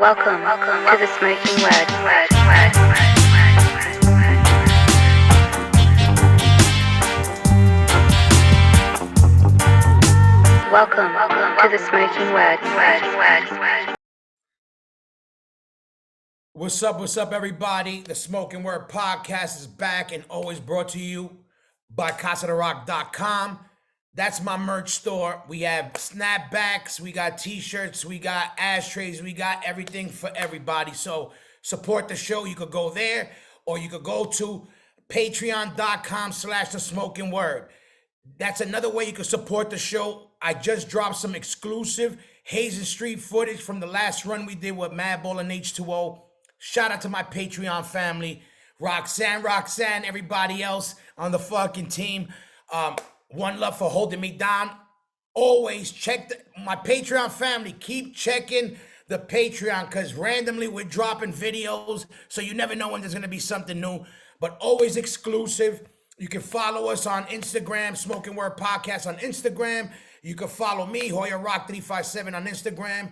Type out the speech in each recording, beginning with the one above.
Welcome to the Smoking Word. Welcome to the Smoking Word. What's up, everybody? The Smokin Word podcast is back and always brought to you by CasaDeRock.com. That's my merch store. We have snapbacks, we got t-shirts, we got ashtrays, we got everything for everybody. So support the show. You could go there, or you could go to patreon.com/the Smokin Word. That's another way you can support the show. I just dropped some exclusive Hazen Street footage from the last run we did with Madball and H2O. Shout out to my Patreon family, Roxanne, everybody else on the fucking team. One love for holding me down. Always check my Patreon family. Keep checking the Patreon because randomly we're dropping videos, so you never know when there's gonna be something new, but always exclusive. You can follow us on Instagram, Smokin Word Podcast on Instagram. You can follow me, Hoya Rock 357 on Instagram.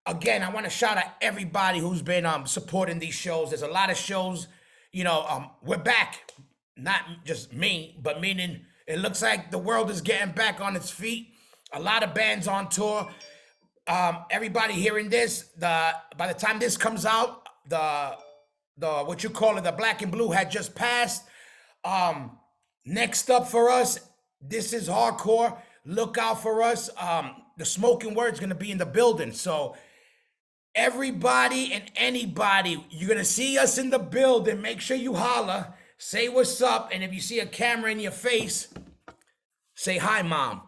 Again, I want to shout out everybody who's been supporting these shows. There's a lot of shows, we're back. Not just me, but meaning it looks like the world is getting back on its feet. A lot of bands on tour. Everybody hearing this, by the time this comes out, the what you call it, the Black and Blue had just passed. Next up for us, this is hardcore. Look out for us. The Smokin Word's gonna be in the building. So everybody and anybody, you're gonna see us in the building. Make sure you holler, say what's up, and if you see a camera in your face, say hi, mom.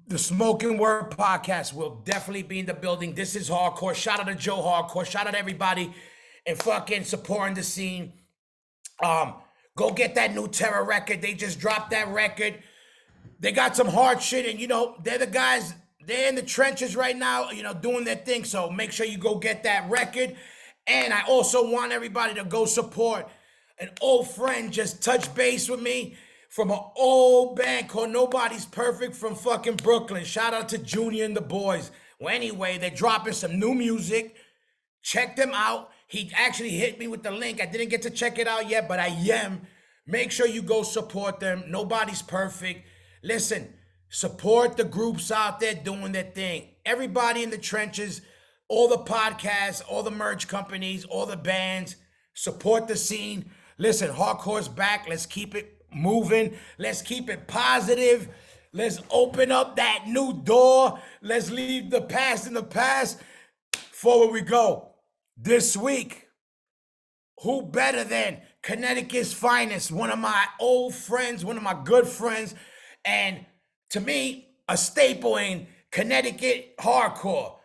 The Smokin Word podcast will definitely be in the building. This is hardcore. Shout out to Joe Hardcore. Shout out to everybody and fucking supporting the scene. Go get that new Terror record. They just dropped that record. They got some hard shit, and they're the guys. They're in the trenches right now, doing their thing. So make sure you go get that record. And I also want everybody to go support an old friend. Just touch base with me from an old band called Nobody's Perfect from fucking Brooklyn. Shout out to Junior and the boys. Well, anyway, they're dropping some new music. Check them out. He actually hit me with the link. I didn't get to check it out yet, but I am. Make sure you go support them. Nobody's Perfect. Listen, support the groups out there doing their thing. Everybody in the trenches, all the podcasts, all the merch companies, all the bands, support the scene. Listen, hardcore's back. Let's keep it moving. Let's keep it positive. Let's open up that new door. Let's leave the past in the past. Forward we go. This week, who better than Connecticut's finest, one of my old friends, one of my good friends, and to me, a staple in Connecticut hardcore.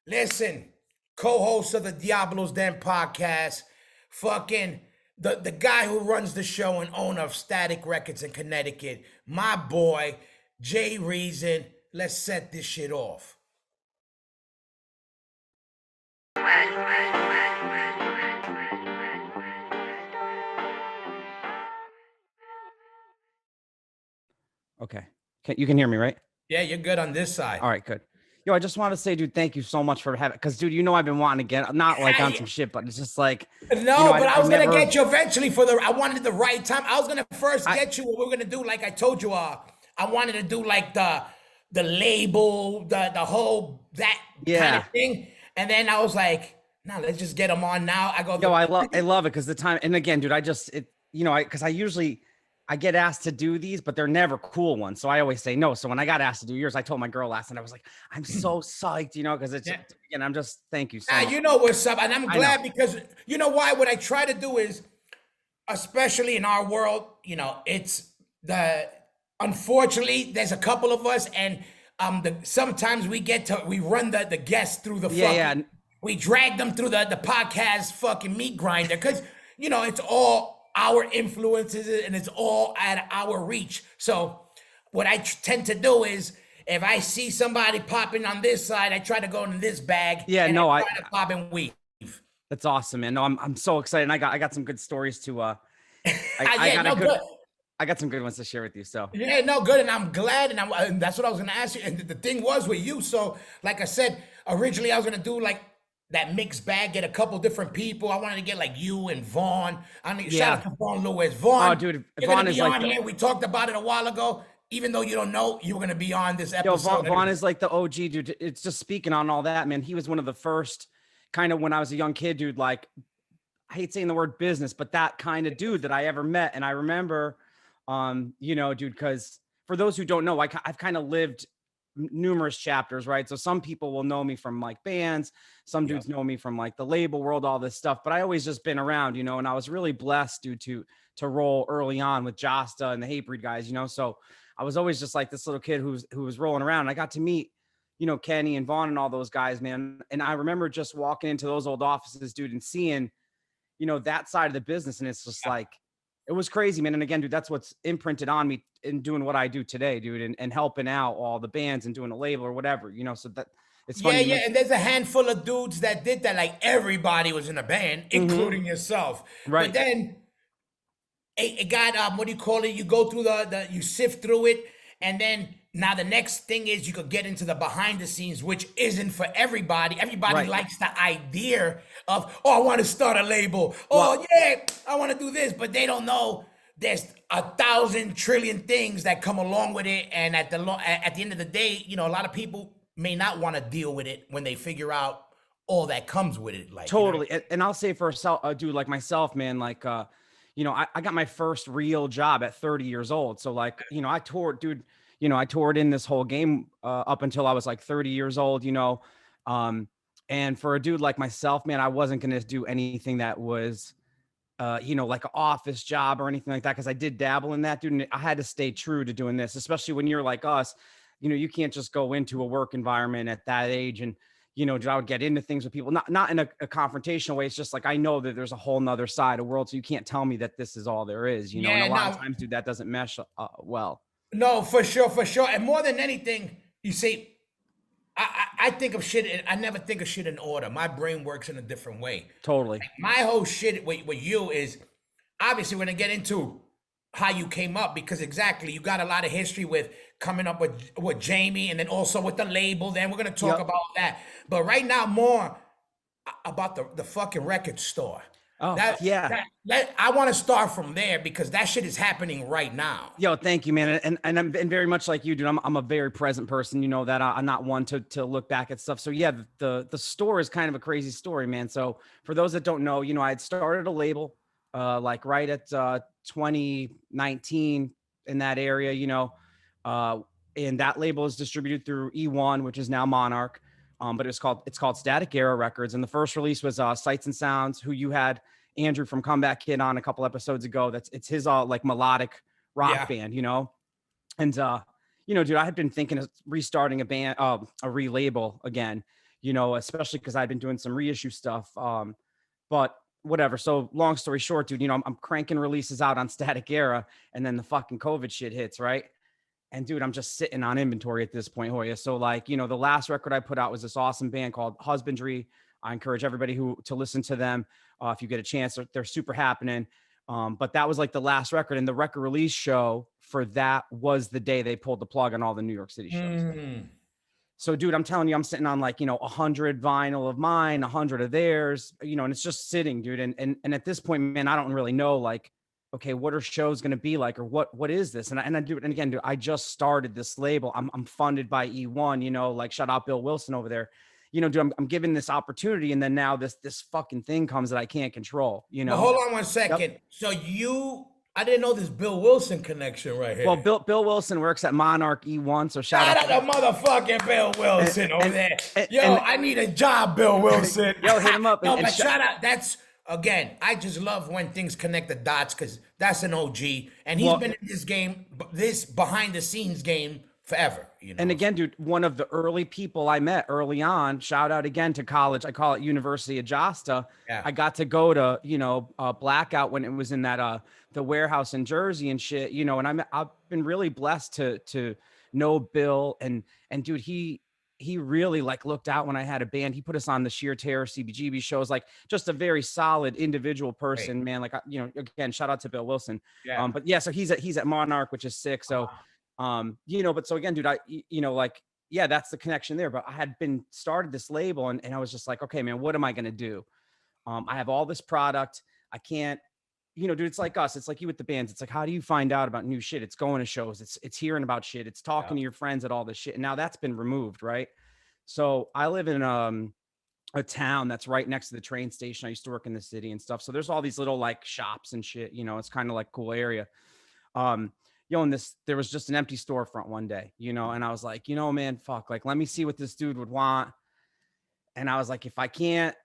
Listen, co-host of the Diablo's Den podcast, fucking the guy who runs the show and owner of Static Records in Connecticut, my boy, Jay Reason. Let's set this shit off. Okay. You can hear me, right? Yeah, you're good on this side. All right, good. Yo, I just want to say, dude, thank you so much for having, because, dude, I've been wanting to get, not like on some shit, but it's just like. No, but I was going to get you eventually I wanted the right time. I was going to first get you what we were going to do. Like I told you, I wanted to do like the label, the whole, that kind of thing. And then I was like, no, let's just get them on now. I go, yo, I love it because the time, and again, dude, because I get asked to do these, but they're never cool ones. So I always say no. So when I got asked to do yours, I told my girl last night, I was like, I'm so psyched, because it's, and I'm just, thank you so much. You know what's up. And I'm glad because you know why? What I try to do is, especially in our world, it's unfortunately, there's a couple of us and sometimes we run the guests through the we drag them through the podcast fucking meat grinder because, it's all our influences and it's all at our reach. So what I tend to do is if I see somebody popping on this side, I try to go in this bag. Yeah, and no, I try to pop and weave. That's awesome, man. No, I'm so excited. And I got some good stories to I got some good ones to share with you. So yeah, no, good. And I'm glad. And that's what I was gonna ask you. And the thing was with you. So like I said, originally I was gonna do like that mixed bag, get a couple different people. I wanted to get like you and Vaughn. I mean, shout Yeah. out to Vaughn Lewis. Oh, Vaughn, dude, you're gonna Vaughn is be like on the here. We talked about it a while ago. Even though you don't know, you were gonna be on this Yo, episode. Vaughn is like the OG, dude. It's just speaking on all that, man. He was one of the first kind of when I was a young kid, dude. Like, I hate saying the word business, but that kind of dude that I ever met. And I remember, dude, because for those who don't know, I've kind of lived numerous chapters, right? So some people will know me from like bands, some Yep. dudes know me from like the label world, all this stuff. But I always just been around, and I was really blessed, dude, to roll early on with Josta and the Hatebreed guys, So I was always just like this little kid who was rolling around. And I got to meet, Kenny and Vaughn and all those guys, man. And I remember just walking into those old offices, dude, and seeing that side of the business. And it's just like, it was crazy, man. And again, dude, that's what's imprinted on me in doing what I do today, dude, and helping out all the bands and doing a label or whatever, so that it's Yeah, funny. yeah, and there's a handful of dudes that did that. Like everybody was in a band, Mhm. including yourself. But Right. then it got what do you call it? You go through the you sift through it, and then now the next thing is you could get into the behind the scenes, which isn't for everybody. Everybody Right. likes the idea of, oh, I want to start a label. Well, Oh yeah, I want to do this, but they don't know there's 1,000 trillion things that come along with it. And at the end of the day, a lot of people may not want to deal with it when they figure out all that comes with it. Like, totally. And I'll say for a dude like myself, man, like, I got my first real job at 30 years old. So like, I toured, dude, I toured in this whole game up until I was like 30 years old, um, and for a dude like myself, man, I wasn't going to do anything that was, like an office job or anything like that. Cause I did dabble in that, dude. And I had to stay true to doing this, especially when you're like us, you can't just go into a work environment at that age. And, I would get into things with people, not in a confrontational way. It's just like, I know that there's a whole nother side of world. So you can't tell me that this is all there is, and a yeah, lot of now times, dude, that doesn't mesh well. no, for sure, for sure. And more than anything, you see, I think of shit. I never think of shit in order. My brain works in a different way. Totally. Like my whole shit with you is obviously we're gonna get into how you came up because exactly you got a lot of history with coming up with Jamie and then also with the label. Then we're gonna talk Yep. about that. But right now, more about the fucking record store. Oh, That yeah. that I want to start from there because that shit is happening right now. Yo, thank you, man. And I'm very much like you, dude. I'm a very present person. You know that I'm not one to look back at stuff. So yeah, the store is kind of a crazy story, man. So for those that don't know, I had started a label like right at 2019 in that area, uh, and that label is distributed through E1, which is now Monarch. But it's called Static Era Records, and the first release was Sights and Sounds, who you had Andrew from Comeback Kid on a couple episodes ago. It's his like melodic rock Yeah. band, and dude, I had been thinking of restarting a band, a relabel again, especially because I'd been doing some reissue stuff. But whatever. So long story short, dude, I'm cranking releases out on Static Era, and then the fucking COVID shit hits, right? And dude, I'm just sitting on inventory at this point, Hoya. So like, the last record I put out was this awesome band called Husbandry. I encourage everybody to listen to them if you get a chance. They're super happening. But that was like the last record, and the record release show for that was the day they pulled the plug on all the New York City shows. Mm. So, dude, I'm telling you, I'm sitting on like 100 vinyl of mine, 100 of theirs, and it's just sitting, dude. And at this point, man, I don't really know like, okay, what are shows going to be like, or what is this? And I do it. And again, dude, I just started this label. I'm funded by E1, like shout out Bill Wilson over there. Dude, I'm given this opportunity, and then now this fucking thing comes that I can't control. But hold on one Yep. second. So I didn't know this Bill Wilson connection right here. Well, Bill Wilson works at Monarch E1, so shout Shout out out to motherfucking Bill Wilson over there. Yo, and- I need a job, Bill Wilson. Yo, hit him up No, and but shout out. That's again. I just love when things connect the dots because that's an OG, and he's Well- been in this game, this behind the scenes game forever. And again, dude, one of the early people I met early on, shout out again to college. I call it University of Josta. Yeah. I got to go to, Blackout when it was in that, the warehouse in Jersey and shit, and I've been really blessed to know Bill and dude, he really like looked out when I had a band. He put us on the Sheer Terror CBGB shows, like just a very solid individual person, man. Like, again, shout out to Bill Wilson. Yeah. But yeah, so he's at Monarch, which is sick. So, but so again, dude, like, yeah, that's the connection there. But I had been started this label, and I was just like, okay, man, what am I going to do? I have all this product. I can't, dude, it's like us. It's like you with the bands. It's like, how do you find out about new shit? It's going to shows. It's hearing about shit. It's talking Yeah. to your friends at all this shit. And now that's been removed, right? So I live in a town that's right next to the train station. I used to work in the city and stuff. So there's all these little like shops and shit. It's kind of like cool area. Um, and there was just an empty storefront one day, and I was like, man, fuck, like, let me see what this dude would want. And I was like, if I can't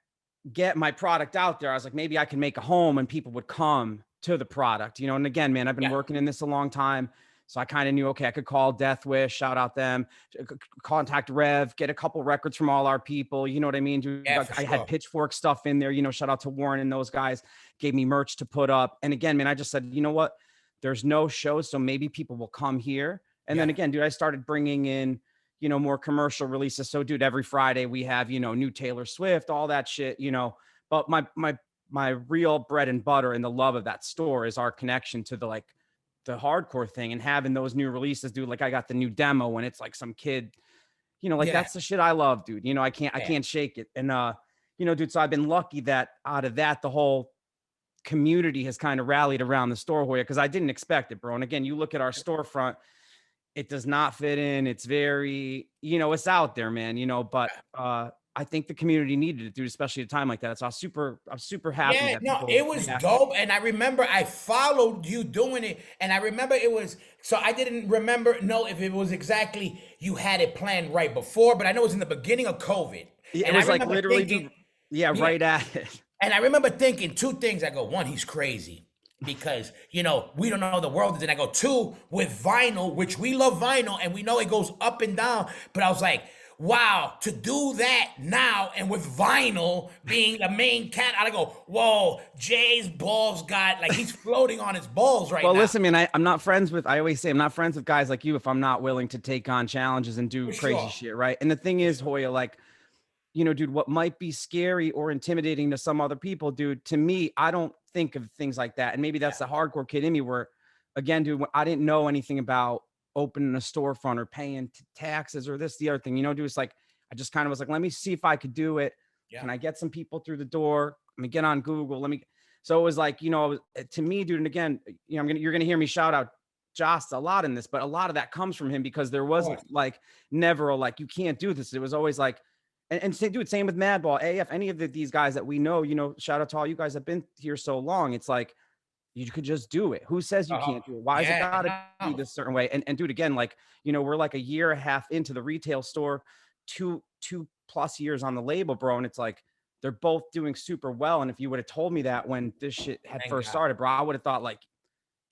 get my product out there, I was like, maybe I can make a home and people would come to the product, and again, man, I've been Yeah. working in this a long time. So I kind of knew, okay, I could call Death Wish, shout out them, contact Rev, get a couple records from all our people. You know what I mean? Yeah, for I had sure. Pitchfork stuff in there, shout out to Warren and those guys gave me merch to put up. And again, man, I just said, you know what? There's no shows, so maybe people will come here. And then Yeah. again, dude, I started bringing in, more commercial releases. So dude, every Friday we have, new Taylor Swift, all that shit, but my real bread and butter and the love of that store is our connection to the hardcore thing and having those new releases, dude. Like I got the new demo and it's like some kid, like Yeah. that's the shit I love, dude. I Yeah. can't shake it. And dude, so I've been lucky that out of that, the whole community has kind of rallied around the store, Hoya, because I didn't expect it, bro. And again, you look at our storefront, it does not fit in. It's very, it's out there, man, but I think the community needed it, dude, especially at a time like that. So I'm super happy Yeah, that no, people it was reacted. dope. And I remember I followed you doing it. And I remember it was, so I didn't know if it was exactly you had it planned right before, but I know it was in the beginning of COVID. It And I was like remember literally, thinking, dude, yeah, yeah, right at it. and I remember thinking two things. I go, one, he's crazy because, we don't know the world is in. I go, two, with vinyl, which we love vinyl and we know it goes up and down. But I was like, wow, to do that now and with vinyl being the main cat, I go, whoa, Jay's balls got, like he's floating on his balls right Well, now. listen, man, I'm not friends with, I always say I'm not friends with guys like you if I'm not willing to take on challenges and do For crazy sure. shit, right? And the thing For is, sure. Hoya, like, dude, what might be scary or intimidating to some other people, dude, to me, I don't think of things like that. And maybe Yeah. that's the hardcore kid in me where, again, dude, I didn't know anything about opening a storefront or paying taxes or this, the other thing, dude, it's like, I just kind of was like, let me see if I could do it. Yeah. Can I get some people through the door? Let me get on Google. So it was like, to me, dude, and again, you're going to hear me shout out Jost a lot in this, but a lot of that comes from him because there wasn't like never like, you can't do this. It was always like, and say, dude, same with Madball, AF, any of these guys that we know, shout out to all you guys that have been here so long. It's like, you could just do it. Who says you can't do it? Why is it Yeah, got to be no. this certain way? And dude, again, like, we're like a year and a half into the retail store, two plus years on the label, bro. And it's like, they're both doing super well. And if you would have told me that when this shit had Thank first God. started, bro, I would have thought like,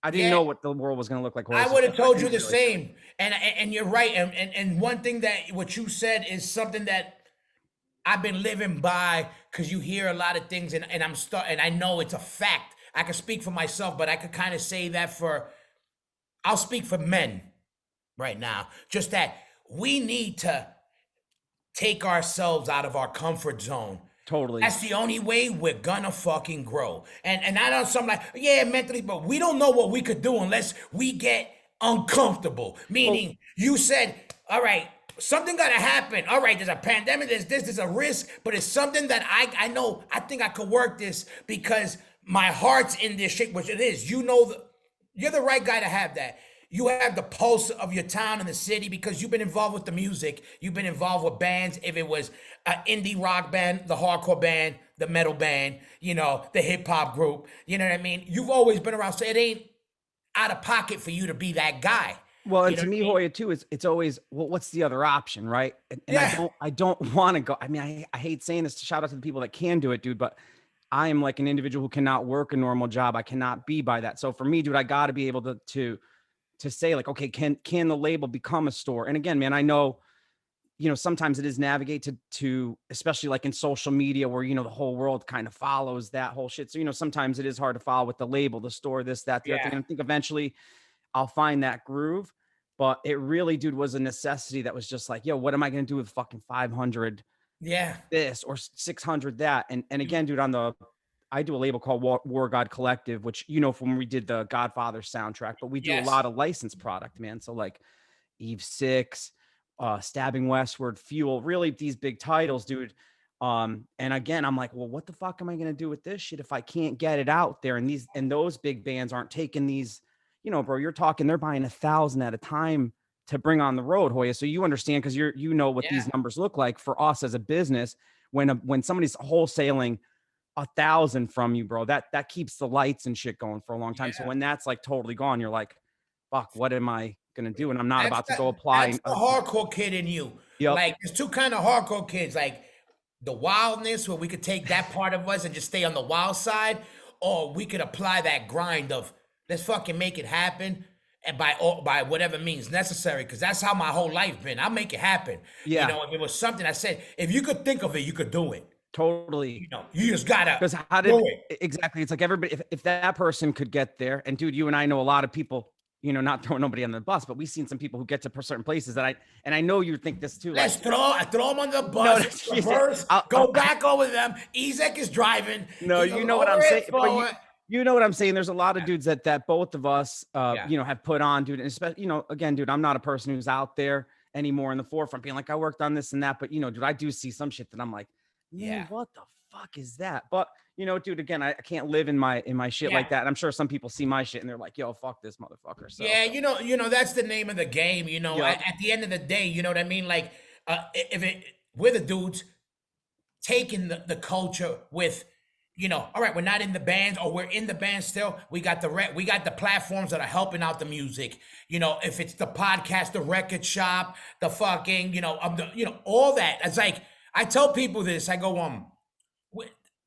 I didn't Yeah, know what the world was going to look like. I So would have told you the sincerely. same. And you're right. And one thing that what you said is something that I've been living by because you hear a lot of things and and I know it's a fact. I can speak for myself, but I could kind of say that I'll speak for men right now. Just that we need to take ourselves out of our comfort zone. Totally. That's the only way we're gonna fucking grow. And I know some like, yeah, mentally, but we don't know what we could do unless we get uncomfortable. Meaning, you said, all right, something gotta happen. All right, there's a pandemic, there's a risk, but it's something that I know, I think I could work this because my heart's in this shit, which it is. You're the right guy to have that. You have the pulse of your town and the city because you've been involved with the music. You've been involved with bands. If it was an indie rock band, the hardcore band, the metal band, the hip hop group, you know what I mean? You've always been around. So it ain't out of pocket for you to be that guy. Well, You and know to what me, I mean? Hoya, too, it's always, well, what's the other option, right? And Yeah. I don't want to go. I mean, I hate saying this to shout out to the people that can do it, dude, but I am like an individual who cannot work a normal job. I cannot be by that. So for me, dude, I got to be able to say like, okay, can the label become a store? And again, man, I know, sometimes it is navigate to, especially like in social media where, the whole world kind of follows that whole shit. So, sometimes it is hard to follow with the label, the store, this, that, the other thing. Yeah. And I think eventually I'll find that groove, but it really, dude, was a necessity that was just like, yo, what am I going to do with fucking 500 Yeah. this or 600 that? And again, dude, I do a label called War God Collective, which, from when we did the Godfather soundtrack, but we do a Yes. lot of licensed product, man. So like Eve 6, Stabbing Westward, Fuel, really these big titles, dude. And again, I'm like, well, what the fuck am I gonna do with this shit if I can't get it out there? And those big bands aren't taking these, bro. You're talking, they're buying 1,000 at a time to bring on the road, Hoya. So you understand because you know what these numbers look like for us as a business. When somebody's wholesaling 1,000 from you, bro, that keeps the lights and shit going for a long time. So when that's like totally gone, you're like, fuck, what am I gonna do? And I'm not about to go apply. That's the hardcore kid in you. Yep. Like there's two kind of hardcore kids, like the wildness where we could take that part of us and just stay on the wild side, or we could apply that grind of let's fucking make it happen, and by whatever means necessary, because that's how my whole life been. I'll make it happen. Yeah. If it was something I said, if you could think of it, you could do it. Totally. You just gotta. Because how did exactly? It's like everybody. If that person could get there, and dude, you and I know a lot of people. Not throwing nobody on the bus, but we've seen some people who get to certain places that I know you think this too. Let's throw them on the bus. Go back over them. Ezek is driving. No, you know what I'm saying. But you know what I'm saying. There's a lot of dudes that both of us, have put on, dude. And especially, again, dude, I'm not a person who's out there anymore in the forefront being like, I worked on this and that. But, dude, I do see some shit that I'm like, man, what the fuck is that? But, dude, again, I can't live in my shit like that. And I'm sure some people see my shit and they're like, yo, fuck this motherfucker. So, that's the name of the game. At the end of the day, you know what I mean? Like, we're the dudes taking the culture with, all right, we're not in the bands, or we're in the band still. We got the platforms that are helping out the music. If it's the podcast, the record shop, the fucking, all that. It's like, I tell people this, I go,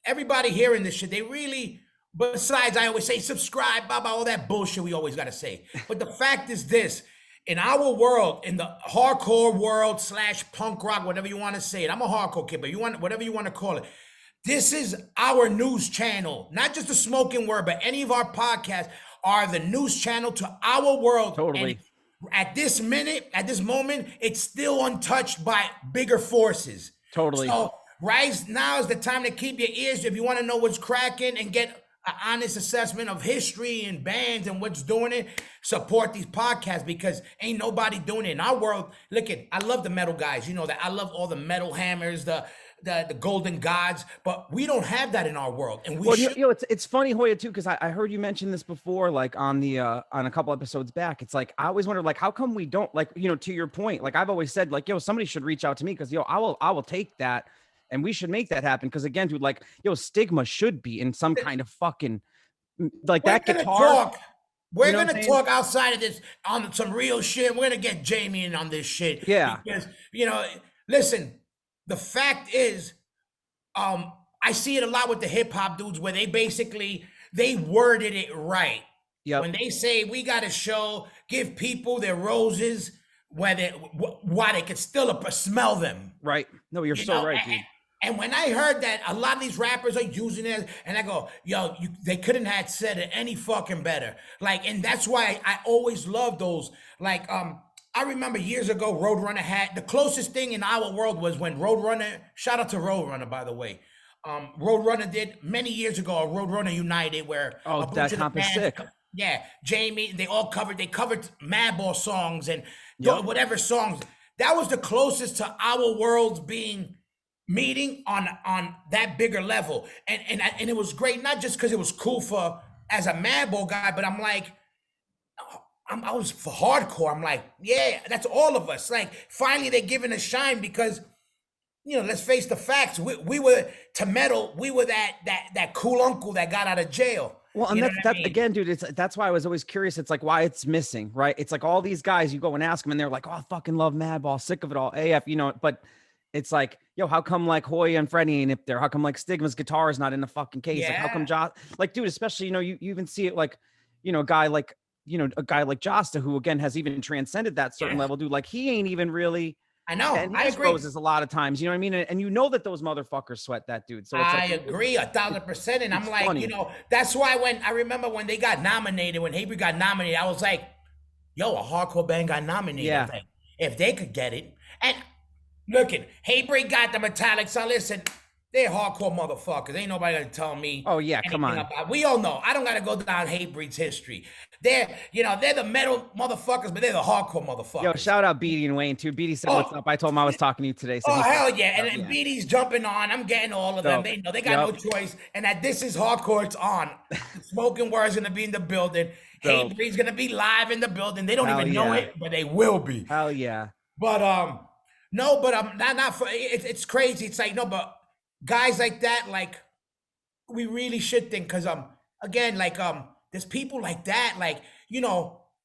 everybody hearing this shit, they really, besides I always say subscribe, blah, blah, all that bullshit we always got to say. But the fact is this, in our world, in the hardcore world / punk rock, whatever you want to say it, I'm a hardcore kid, but whatever you want to call it, this is our news channel. Not just the Smokin Word, but any of our podcasts are the news channel to our world. Totally. And at this moment, it's still untouched by bigger forces. Totally. So right now is the time to keep your ears if you want to know what's cracking and get an honest assessment of history and bands and what's doing it. Support these podcasts because ain't nobody doing it in our world. Look, I love the metal guys. You know that I love all the metal hammers, the golden gods, but we don't have that in our world. And it's funny, Hoya, too, because I heard you mention this before, like on a couple episodes back. It's like I always wondered, like, how come we don't, like, to your point, like I've always said, like, somebody should reach out to me because I will take that. And we should make that happen. Because again, dude, like, stigma should be in some kind of fucking like that guitar. We're gonna talk outside of this on some real shit. We're gonna get Jamie in on this shit. Yeah. Because listen, the fact is, I see it a lot with the hip hop dudes where they worded it right. Yeah. When they say we gotta give people their roses why they can still smell them. Right. No, you're so right, dude. And when I heard that a lot of these rappers are using it, and I go, they couldn't have said it any fucking better. Like, and that's why I always love those. Like, I remember years ago, Roadrunner had the closest thing in our world was when Roadrunner. Shout out to Roadrunner, by the way. Roadrunner did many years ago a Roadrunner United where that comp is sick. Yeah, Jamie, they covered Madball songs and whatever songs. That was the closest to our worlds being meeting on that bigger level, and it was great, not just because it was cool as a Madball guy, but I'm like, I was for hardcore. I'm like, yeah, that's all of us. Like, finally they're giving a shine because, let's face the facts. We were to metal. We were that cool uncle that got out of jail. Well, and that's again, dude, that's why I was always curious. It's like why it's missing, right? It's like all these guys, you go and ask them and they're like, oh, I fucking love Madball, sick of it all, AF, but it's like, how come like Hoya and Freddie ain't up there? How come like Stigma's guitar is not in the fucking case? Yeah. Like, how come Josh, like, dude, especially, you even see it like, a guy like Josta, who again has even transcended that certain level, dude, like he ain't even really, I know. And I agree. Roses a lot of times, you know what I mean? And that those motherfuckers sweat that dude. So it's I agree 1,000%. And I'm like, funny. That's why when I remember when they got nominated, when Hatebreed got nominated, I was like, a hardcore band got nominated. Yeah. Like, if they could get it. And look, Hatebreed got the Metallic. So listen, They're hardcore motherfuckers. Ain't nobody gonna tell me Oh yeah, come anything on. about. We all know. I don't gotta go down Hatebreed's history. They're the metal motherfuckers, but they're the hardcore Yo, motherfuckers. shout out Beatty and Wayne too. Beatty said what's Oh, up. I told him I was talking to you today, so oh he said hell what's yeah! And, up. and Yeah. BD's jumping on. I'm getting all of them. So They know they got yep. no choice. And that this is hardcore. It's on. The Smoking Word's gonna be in the building. So Hatebreed's gonna be live in the building. They don't hell even know yeah. it, but they will be. Hell yeah. But no, but not for it's crazy. It's like no, but guys like that, like we really should think because again, like there's people like that, like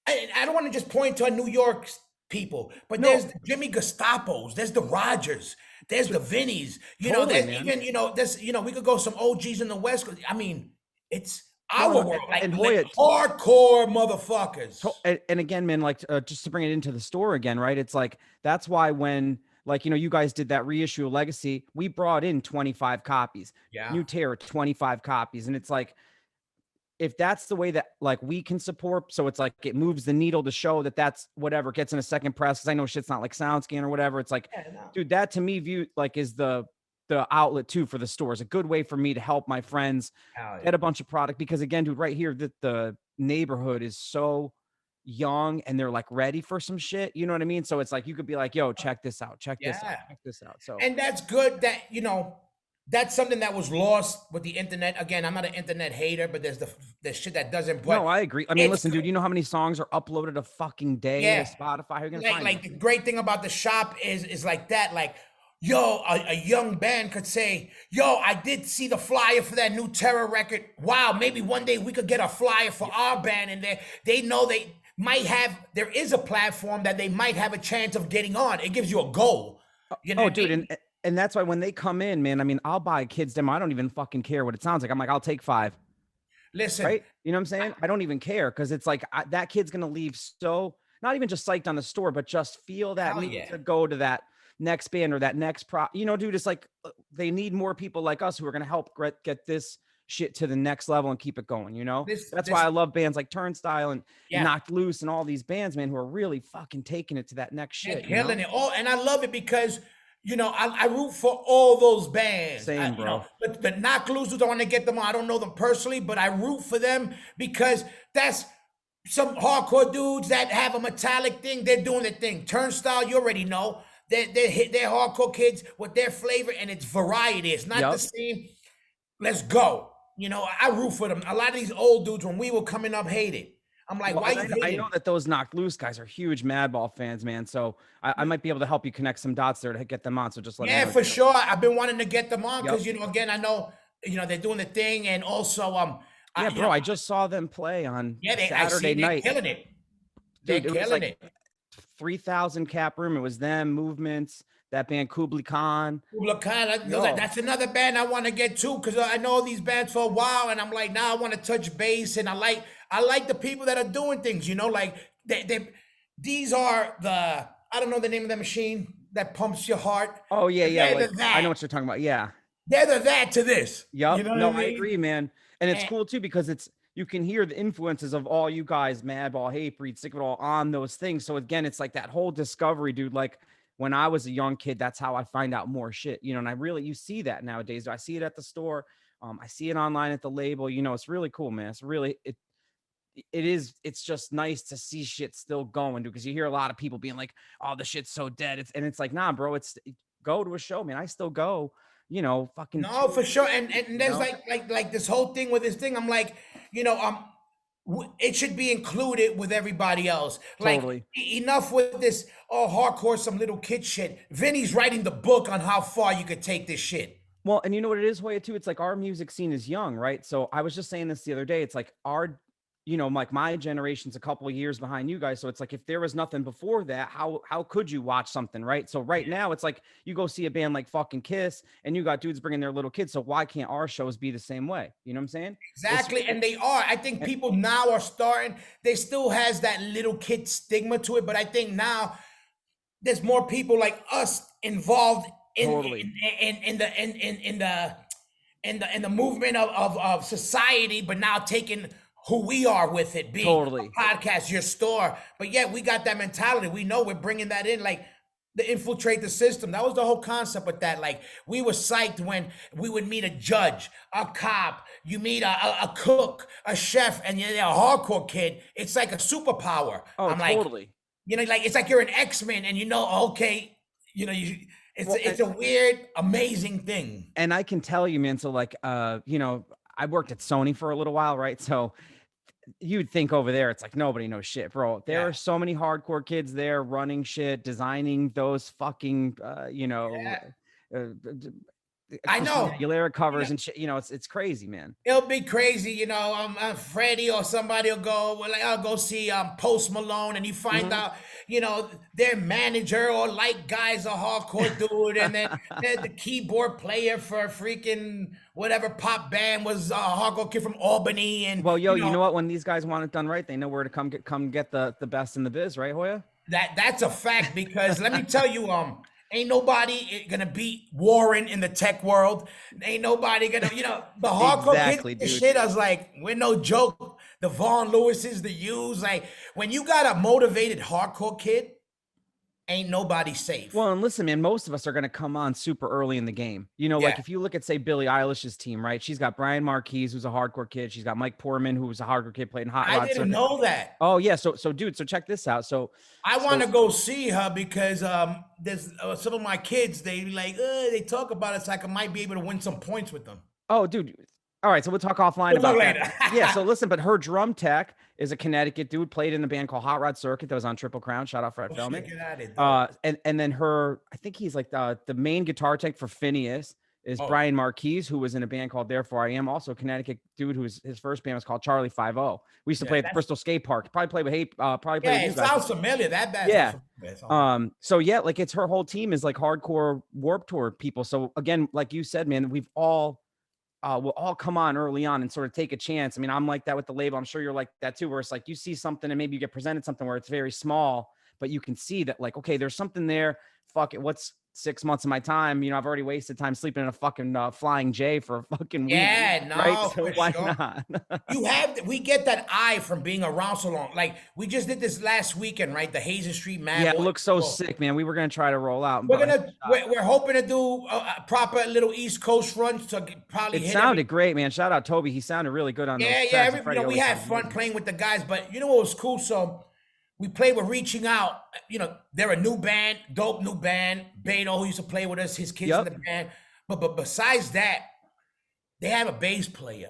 I don't want to just point to New York people, but No, there's the Jimmy Gestapos, there's the Rogers, there's the Vinnies, totally, there's man. even there's we could go some OGs in the West. I mean, it's our No, world, and like Hoya, hardcore motherfuckers. and again, man, like just to bring it into the store again, right? It's like that's why when like you guys did that reissue of Legacy, we brought in 25 copies, Yeah, New Terror 25 copies, and it's like if that's the way that like we can support, so it's like it moves the needle to show that that's whatever gets in a second press. Because I know shit's not like SoundScan or whatever. It's like, yeah, no. dude, that to me view like is the outlet too for the stores. A good way for me to help my friends Hell get yeah. a bunch of product because again, dude, right here that the neighborhood is so young and they're like ready for some shit. You know what I mean? So it's like you could be like, yo, check this out, check this out, Yeah. check this out. So And that's good that, that's something that was lost with the internet. Again, I'm not an internet hater, but there's shit that doesn't, no, but I agree. I mean, it's listen, dude, good. you know how many songs are uploaded a fucking day to Yeah. Spotify? How are you gonna Like find like them? the great thing about the shop is like that. Like, yo, a young band could say, yo, I did see the flyer for that new Terror record. Wow, maybe one day we could get a flyer for our band and they know they might have there is a platform that they might have a chance of getting on. It gives you a goal. You know Oh, what I dude, mean? and that's why when they come in, man, I mean, I'll buy a kids demo. I don't even fucking care what it sounds like. I'm like, I'll take 5. Listen, Right? You know what I'm saying? I don't even care because it's like that kid's gonna leave so not even just psyched on the store, but just feel that hell need yeah. to go to that next band or that next pro. Dude, it's like they need more people like us who are gonna help get this shit to the next level and keep it going. That's why This I love bands like Turnstile and yeah. Knocked Loose and all these bands, man, who are really fucking taking it to that next They're shit. killing it. Oh, and I love it because I root for all those bands. Same, bro. But the Knock Losers, I want to get them on. I don't know them personally, but I root for them because that's some hardcore dudes that have a metallic thing. They're doing the thing. Turnstile, you already know. They're hardcore kids with their flavor, and it's variety. It's not the Yep. same. Let's go. I root for them. A lot of these old dudes, when we were coming up, hated. I'm like, Well, why and you I know hating? that those Knocked Loose guys are huge Madball fans, man. So I might be able to help you connect some dots there to get them on. So just let me Yeah, know. for sure. I've been wanting to get them on Yep. because again, I know they're doing the thing, and also Yeah, bro. I just saw them play on yeah, I see Saturday they're night. killing it. They're Dude, it was killing like it. 3,000 cap room. It was them, Movements, that band Kubli Khan. Kubla Khan, Yo, that's another band I want to get to because I know these bands for a while, and I'm like, now I want to touch base, and I like the people that are doing things. Like these are the I don't know the name of the machine that pumps your heart. oh yeah, yeah. They're Like the I know that. what you're talking about. Yeah. They're the that to this. You Yep. know what No, I I mean? agree, man. And it's And, cool too because you can hear the influences of all you guys, Madball, Hatebreed, Sick of It All on those things. So again, it's like that whole discovery, dude. Like when I was a young kid, that's how I find out more shit, and you see that nowadays. I see it at the store. I see it online at the label. It's really cool, man. It's just nice to see shit still going, dude. Because you hear a lot of people being like, "Oh, the shit's so dead." It's like, nah, bro. Go to a show, man. I still go. Fucking No, for two. sure. And You there's know, like this whole thing with this thing. I'm like, it should be included with everybody else. Like totally. enough with this hardcore some little kid shit. Vinny's writing the book on how far you could take this shit. Well, and you know what it is, Hoya, too? It's like our music scene is young, right? So I was just saying this the other day. It's like like my generation's a couple of years behind you guys. So it's like if there was nothing before that, how could you watch something, right? So right now it's like you go see a band like fucking Kiss and you got dudes bringing their little kids. So why can't our shows be the same way? You know what I'm saying? Exactly, and they are. I think And people now are starting. They still has that little kid stigma to it, but I think now there's more people like us involved totally, in the movement of society, but now taking who we are with it, being totally. a podcast, your store. But yeah, we got that mentality. We know we're bringing that in. Like to infiltrate the system. That was the whole concept with that. Like we were psyched when we would meet a judge, a cop, you meet a cook, a chef, and you're a hardcore kid. It's like a superpower. Oh, I'm like, totally. like it's like you're an X-Men, and okay, Well, it's a weird, amazing thing. and I can tell you, man. So like, I worked at Sony for a little while, right? So you'd think over there, it's like nobody knows shit, bro. There Yeah, are so many hardcore kids there running shit, designing those fucking, yeah. I Christina know. Aguilera covers and shit. It's crazy, man. It'll be crazy, Freddie or somebody will go, well, like, I'll go see Post Malone, and you find Mhm. out, their manager or like guy's a hardcore dude, and then the keyboard player for freaking whatever pop band was a hardcore kid from Albany, and Well, yo, you know what? When these guys want it done right, they know where to come get the best in the biz, right, Hoya? that's a fact, because let me tell you, ain't nobody gonna beat Warren in the tech world. Ain't nobody gonna, the hardcore kids, Exactly, this dude. shit. I was like, we're no joke. The Vaughn Lewis's, the U's, like when you got a motivated hardcore kid, ain't nobody safe. Well, and listen, man, most of us are going to come on super early in the game. Yeah, Like if you look at, say, Billie Eilish's team, right? She's got Brian Marquise, who's a hardcore kid. She's got Mike Portman, who was a hardcore kid, played in Hot I Rod didn't Circuit. know that. Oh yeah, so dude, so check this out. So I want so to go see her because there's some of my kids. They like they talk about it. It's like I might be able to win some points with them. Oh, dude. All right, so we'll talk offline We'll talk about that. later. Yeah, so listen, but her drum tech is a Connecticut dude, played in a band called Hot Rod Circuit that was on Triple Crown. Shout out Fred Oh Feldman. shit, get out of it, though. And then I think he's like the main guitar tech for Phineas is Oh, Brian Marquise, who was in a band called Therefore I Am, also a Connecticut dude whose his first band was called Charlie 50. We used to yeah, play at the that's Bristol Skate Park. Probably play with probably play yeah. with you It guys. sounds familiar. That bad. Yeah. It sounds familiar. So yeah, like it's her whole team is like hardcore Warped Tour people. So again, like you said, man, we'll all come on early on and sort of take a chance. I mean, I'm like that with the label. I'm sure you're like that too, where it's like you see something and maybe you get presented something where it's very small, but you can see that like, okay, there's something there. Fuck it. What's 6 months of my time? I've already wasted time sleeping in a fucking Flying J for a fucking week. Yeah, Right. no, So for why sure. not? We get that eye from being around so long. Like we just did this last weekend, right? The Hazen Street Mad Yeah, it Boy looks so Tour. sick, man. We were going to try to roll out. We're But gonna we're hoping to do a proper little East Coast run to probably it hit sounded great, man. Shout out Toby. He sounded really good on those yeah, tracks. yeah. Freddie We always had sounds fun amazing. playing with the guys, but you know what was cool? So we played with Reaching Out. They're a new band, dope new band. Beto, who used to play with us, his kids in Yep. the band. But besides that, they have a bass player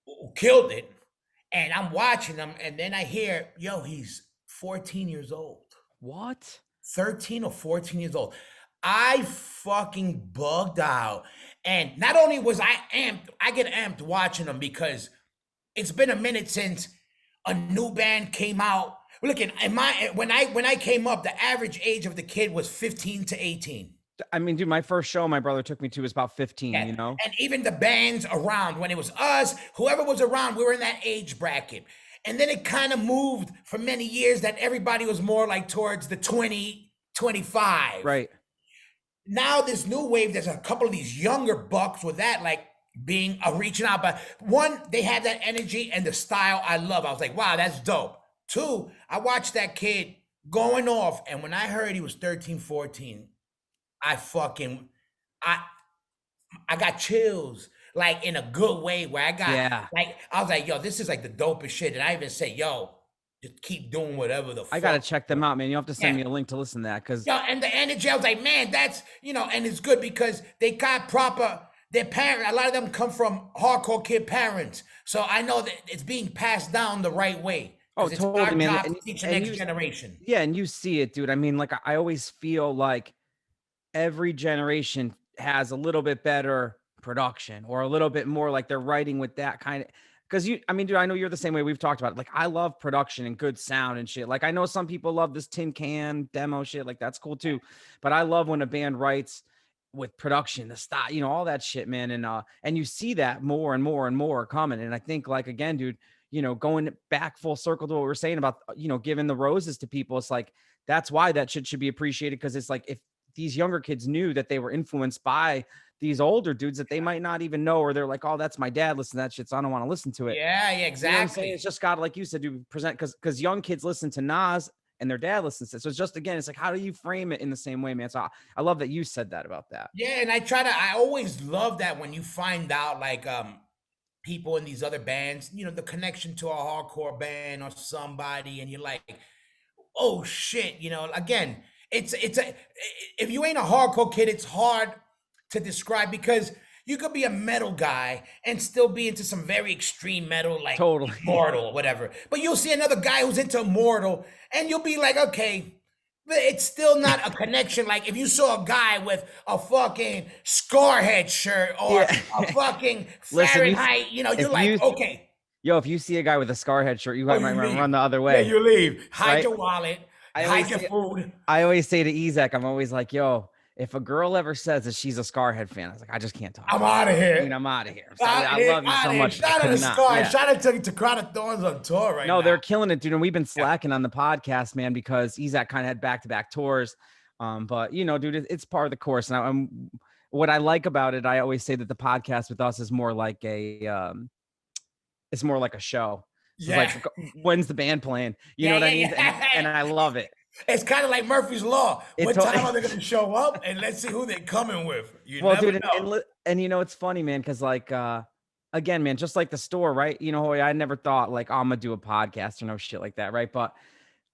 who killed it. And I'm watching them, and then I hear, yo, he's 14 years old. What? 13 or 14 years old. I fucking bugged out. And not only was I amped, I get amped watching them because it's been a minute since a new band came out. Look, when I came up, the average age of the kid was 15 to 18. I mean, dude, my first show my brother took me to was about 15, Yeah. And even the bands around, when it was us, whoever was around, we were in that age bracket. And then it kind of moved for many years that everybody was more like towards the 20, 25. Right. Now this new wave, there's a couple of these younger bucks with that, like being reaching out. But one, they had that energy and the style I love. I was like, wow, that's dope. Two, I watched that kid going off, and when I heard he was 13, 14, I fucking I I got chills, like in a good way, where Yeah. I was like, yo, this is like the dopest shit. And I even said, yo, just keep doing whatever the I got to fuck. check them out, man. You have to send Yeah. me a link to listen to that because Yo, and the energy, I was like, man, that's, and it's good because they got their parent, a lot of them come from hardcore kid parents. So I know that it's being passed down the right way. oh, 'Cause it's totally, our man. job to teach the next generation. Yeah, and you see it, dude. I mean, like I always feel like every generation has a little bit better production or a little bit more like they're writing with that kind of because I mean, dude, I know you're the same way. We've talked about it. Like I love production and good sound and shit. Like I know some people love this tin can demo shit, like that's cool too. But I love when a band writes with production, the style, all that shit, man. And you see that more and more and more coming. And I think like again, dude, going back full circle to what we were saying about giving the roses to people, it's like that's why that shit should be appreciated because it's like if these younger kids knew that they were influenced by these older dudes that they might not even know, or they're like, oh, that's my dad, listen to that shit, so I don't want to listen to it. Yeah, You know what I'm saying? exactly. It's just got, like you said, to present because young kids listen to Nas and their dad listens to it. So it's just, again, it's like, how do you frame it in the same way, man? So I love that you said that about that. Yeah, and I always love that when you find out like people in these other bands, the connection to a hardcore band or somebody, and you're like, oh shit, again, it's a if you ain't a hardcore kid, it's hard to describe because you could be a metal guy and still be into some very extreme metal like Totally. Immortal or whatever. But you'll see another guy who's into Immortal and you'll be like, okay, but it's still not a connection. Like if you saw a guy with a fucking Scarhead shirt or Yeah. a fucking Listen, Fahrenheit, you're if like, okay, yo, if you see a guy with a Scarhead shirt, you oh, might you run leave. the other Yeah, way, you leave. Hide right? your wallet. I Hide always your say, food. I always say to Ezek, I'm always like, yo, if a girl ever says that she's a Scarhead fan, I was like, I just can't talk I'm to her. out of I here. mean, I'm out of here. Out of I here. love you Out so of here. much, but I Shout out could to not. Scar. Yeah. Shout out to Crown of Thorns on tour right No, now. they're killing it, dude. And we've been Yeah. slacking on the podcast, man, because Ezek kind of had back-to-back tours. But dude, it's part of the course. Now, what I like about it, I always say that the podcast with us is more like it's more like a show. So Yeah. it's like, when's the band playing? You Yeah, know what I yeah, mean? yeah. And I love it. It's kind of like Murphy's Law. What It's time are they going to show up? And let's see who they're coming with. You well, never dude, know. and it's funny, man, because like again, man, just like the store, right? Hoy, I never thought like, oh, I'm gonna do a podcast or no shit like that, right? But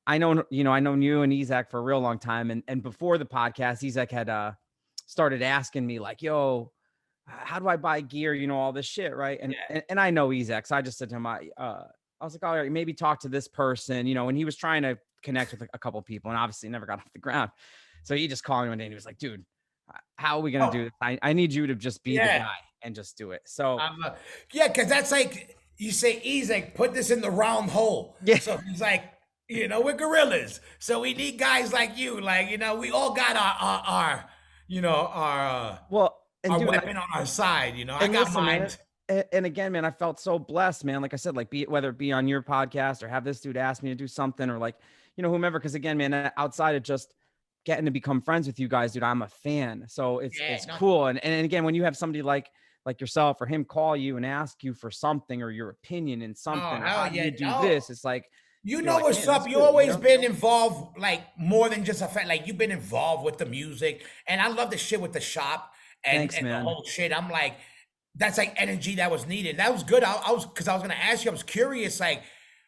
I know, I known you and Ezek for a real long time, and before the podcast, Ezek had started asking me like, yo, how do I buy gear? All this shit, right? And Yeah. and I know Ezek, so I just said to him, I was like, all right, maybe talk to this person, and he was trying to connect with a couple people, and obviously never got off the ground. So he just called me one day and he was like, dude, how are we gonna do this? I need you to just be the Yeah. guy and just do it. So Yeah, because that's like, you say, Ezek, put this in the round hole. yeah. So he's like, we're gorillas. So we need guys like you. Like, we all got Well, and our dude, weapon on our side. I and got listen, man, mine. and again, man, I felt so blessed, man. Like I said, like whether it be on your podcast or have this dude ask me to do something or like, whomever. Because again, man, outside of just getting to become friends with you guys, dude, I'm a fan. So it's cool. And again, when you have somebody like yourself or him call you and ask you for something or your opinion in something, or how do you do this? It's like, You you're know like, what's man, up. that's You good, always been involved, like more than just a fan. Like you've been involved with the music, and I love the shit with the shop and, Thanks, and the man. whole shit. I'm like, that's like energy that was needed. That was good. I was because I was gonna ask you. I was curious, like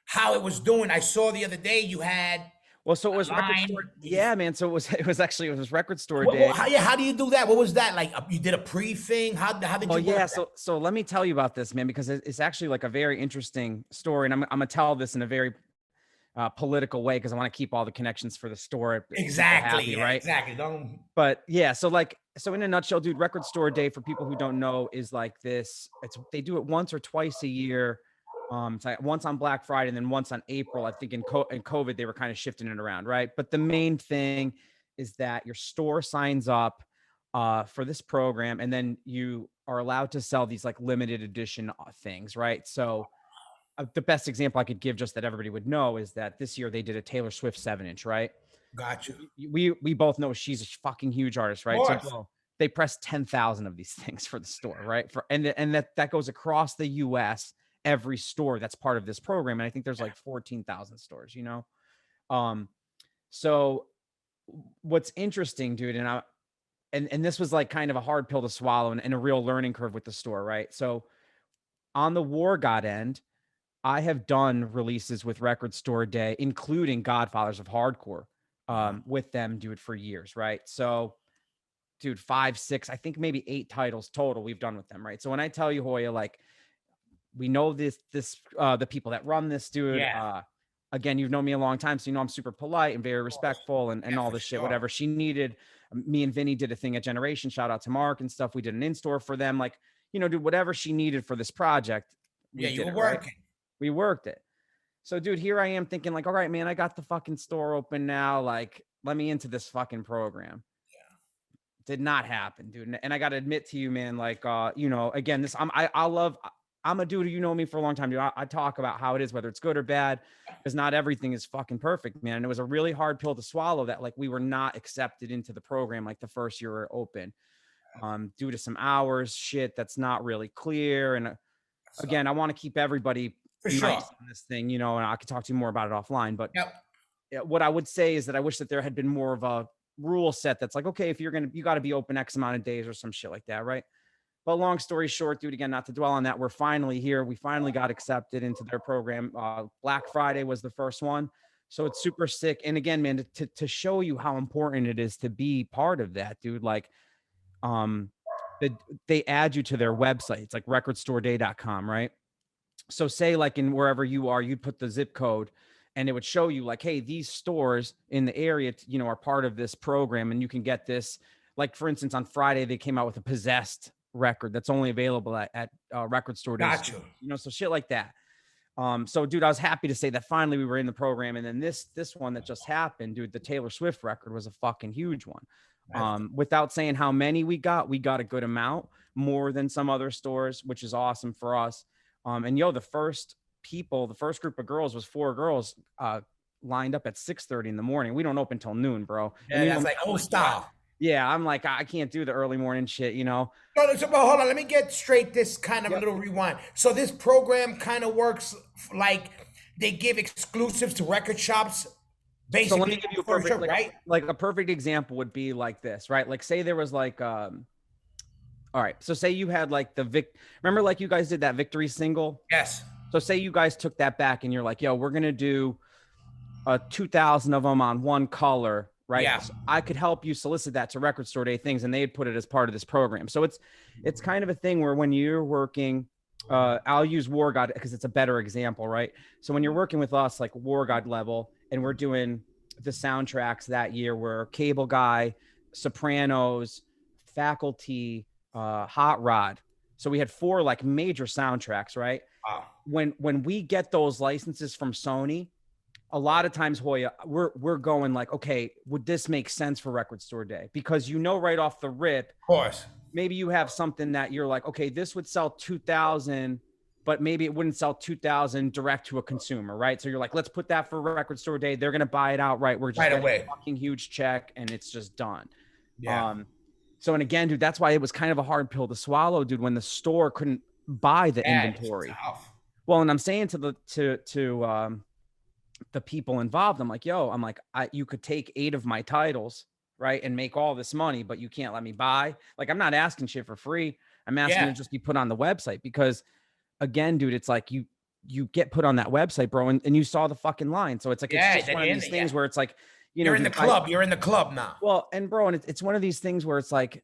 how it was doing. I saw the other day you had. Well, so it was record line. store. Yeah, man. So it was record store What, day. how do you do that? What was that like? You did a pre thing. How did Well, you? yeah. Work that? So let me tell you about this, man, because it's actually like a very interesting story, and I'm gonna tell this in a very political way because I want to keep all the connections for the store. Exactly. Happy, yeah, right? Exactly. Don't. But yeah, so in a nutshell, dude, record store day for people who don't know is like this. They do it once or twice a year. It's like once on Black Friday and then once on April. I think in COVID they were kind of shifting it around, right? But the main thing is that your store signs up for this program, and then you are allowed to sell these like limited edition things, right? So the best example I could give, just that everybody would know, is that this year they did a Taylor Swift 7-inch, right? Gotcha. We both know she's a fucking huge artist, right? So bro, they pressed 10,000 of these things for the store, right? And that goes across the U.S. every store that's part of this program, and I think there's like 14,000 stores, So what's interesting, dude, and this was like kind of a hard pill to swallow and a real learning curve with the store, right? So on the War God end, I have done releases with Record Store Day, including Godfathers of Hardcore, with them, dude, for years, right? So, dude, 5, 6, I think maybe 8 titles total we've done with them, right? So when I tell you, Hoya, like, we know the people that run this, dude. Yeah. Again, you've known me a long time, so I'm super polite and very respectful and all this shit. Whatever she needed, me and Vinny did a thing at Generation. Shout out to Mark and stuff. We did an in-store for them, like, dude, whatever she needed for this project. You were working. Right? We worked it. So, dude, here I am thinking like, all right, man, I got the fucking store open now. Like, let me into this fucking program. Yeah. Did not happen, dude. And I got to admit to you, man, like, again, I'm a dude, you know me for a long time, dude. I talk about how it is, whether it's good or bad, because not everything is fucking perfect, man. And it was a really hard pill to swallow that, like, we were not accepted into the program, like the first year we were open, due to some hours shit that's not really clear. And again, I want to keep everybody nice on this thing, and I could talk to you more about it offline, but what I would say is that I wish that there had been more of a rule set that's like, okay, if you're gonna, you got to be open X amount of days or some shit like that, right? But long story short, dude, again, not to dwell on that, we're finally here. We finally got accepted into their program. Black Friday was the first one. So it's super sick. And again, man, to show you how important it is to be part of that, dude, like, um, they add you to their websites, like recordstoreday.com, right? So say like in wherever you are, you'd put the zip code and it would show you like, hey, these stores in the area, you know, are part of this program and you can get this. Like for instance, on Friday, they came out with a Possessed record that's only available at Record Store Day, Got you. you know, so shit like that. So dude, I was happy to say that finally we were in the program. And then this one that just happened, dude, the Taylor Swift record was a fucking huge one. Without saying how many we got a good amount, more than some other stores, which is awesome for us. And yo, the first group of girls was 4 girls lined up at 6:30 in the morning. We don't open till noon, bro. Yeah, that's like old style. Yeah, I'm like, I can't do the early morning shit, you know. So, but hold on, let me get straight this kind of a little rewind. So this program kind of works like they give exclusives to record shops. Basically, so let me give you a perfect, right? Like a perfect example would be like this, right? Like say there was like all right, so say you had like remember like you guys did that Victory single? Yes. So say you guys took that back and you're like, yo, we're gonna do 2,000 of them on one color, right? Yeah. So I could help you solicit that to Record Store Day things, and they'd put it as part of this program. So it's kind of a thing where when you're working, I'll use War God because it's a better example, right? So when you're working with us like War God level, and we're doing the soundtracks that year, where Cable Guy, Sopranos, Faculty, Hot Rod. So we had 4 like major soundtracks, right? Wow. When we get those licenses from Sony, a lot of times, Hoya, we're going like, okay, would this make sense for Record Store Day? Because you know right off the rip, of course, maybe you have something that you're like, okay, this would sell 2,000, but maybe it wouldn't sell 2,000 direct to a consumer, right? So you're like, let's put that for Record Store Day. They're gonna buy it outright. We're just right getting away. a fucking huge check, and it's just done. Yeah. So and again, dude, that's why it was kind of a hard pill to swallow, dude, when the store couldn't buy the inventory. Well, and I'm saying to the people involved, I'm like, yo, you could take 8 of my titles, right, and make all this money, but you can't let me buy. Like, I'm not asking shit for free. I'm asking to just be put on the website because, again, dude, it's like you get put on that website, bro, and you saw the fucking line. So it's like it's just one of these things where it's like, you know, you're in the club. You're in the club now. Well, and bro, and it's one of these things where it's like,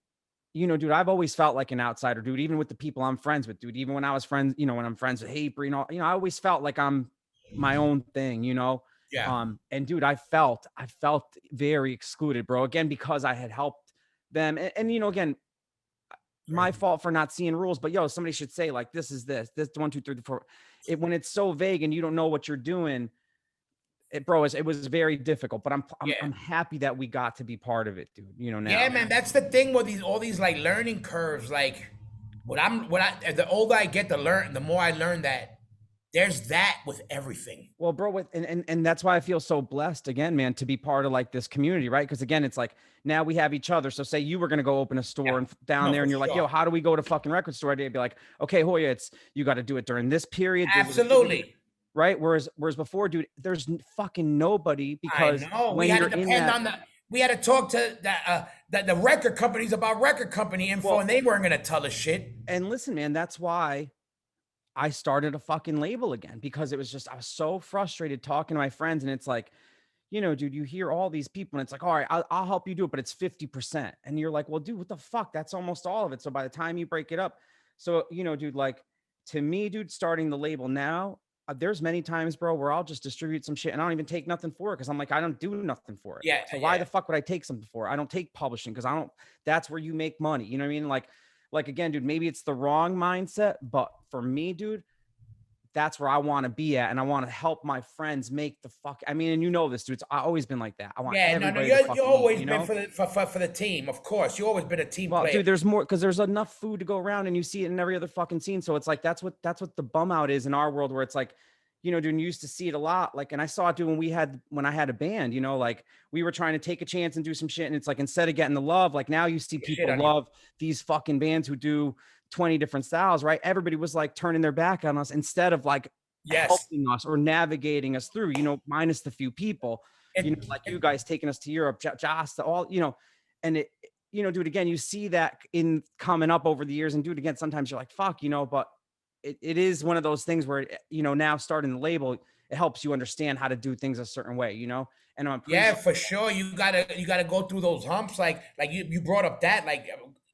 you know, dude, I've always felt like an outsider, dude, even with the people I'm friends with, dude, even when I was friends, you know, when I'm friends with Haper, you know, I always felt like I'm my own thing, you know? Yeah. And dude, I felt very excluded, bro, again, because I had helped them. And you know, again, my fault for not seeing rules, but yo, somebody should say like, this 1, 2, 3, 4. When it's so vague and you don't know what you're doing, it was very difficult, but I'm happy that we got to be part of it, dude. You know, now. Yeah, man, that's the thing with all these like learning curves. Like, the older I get to learn, the more I learn that there's that with everything. Well, bro, and that's why I feel so blessed again, man, to be part of like this community, right? Because again, it's like now we have each other. So say you were gonna go open a store and down there, and you're like, yo, how do we go to fucking Record Store Day? I'd be like, okay, Hoya, you got to do it during this period. Absolutely. Right. Whereas before, dude, there's fucking nobody because we had to depend on we had to talk to the record companies about record company info, and they weren't gonna tell us shit. And listen, man, that's why I started a fucking label again, because it was just, I was so frustrated talking to my friends, and it's like, you know, dude, you hear all these people and it's like, all right, I'll help you do it, but it's 50%. And you're like, well, dude, what the fuck? That's almost all of it. So by the time you break it up, so, you know, dude, like to me, dude, starting the label now, there's many times, bro, where I'll just distribute some shit and I don't even take nothing for it. Cause I'm like, I don't do nothing for it. Yeah. So why the fuck would I take something for it? I don't take publishing. Cause that's where you make money. You know what I mean? Like again, dude, maybe it's the wrong mindset, but for me, dude, that's where I want to be at. And I want to help my friends make the fuck. I mean, and you know this, dude, I've always been like that. I want everybody to you always eat, been for the team. Of course. You always been a team player. Dude, there's more, because there's enough food to go around and you see it in every other fucking scene. So it's like, that's what the bum out is in our world, where it's like, you know, dude, you used to see it a lot. Like, and I saw it, dude, when I had a band, you know, like we were trying to take a chance and do some shit. And it's like, instead of getting the love, like now you see people love these fucking bands who do 20 different styles, right? Everybody was like turning their back on us instead of like helping us or navigating us through, you know, minus the few people. you know, it, like you it guys taking us to Europe, Jost, all, you know, and it, you know, dude, again, you see that in coming up over the years, and dude, again, sometimes you're like, fuck, you know, but it is one of those things where, you know, now starting the label, it helps you understand how to do things a certain way, you know, and I'm Yeah, appreciative. for sure. You gotta go through those humps. Like you brought up that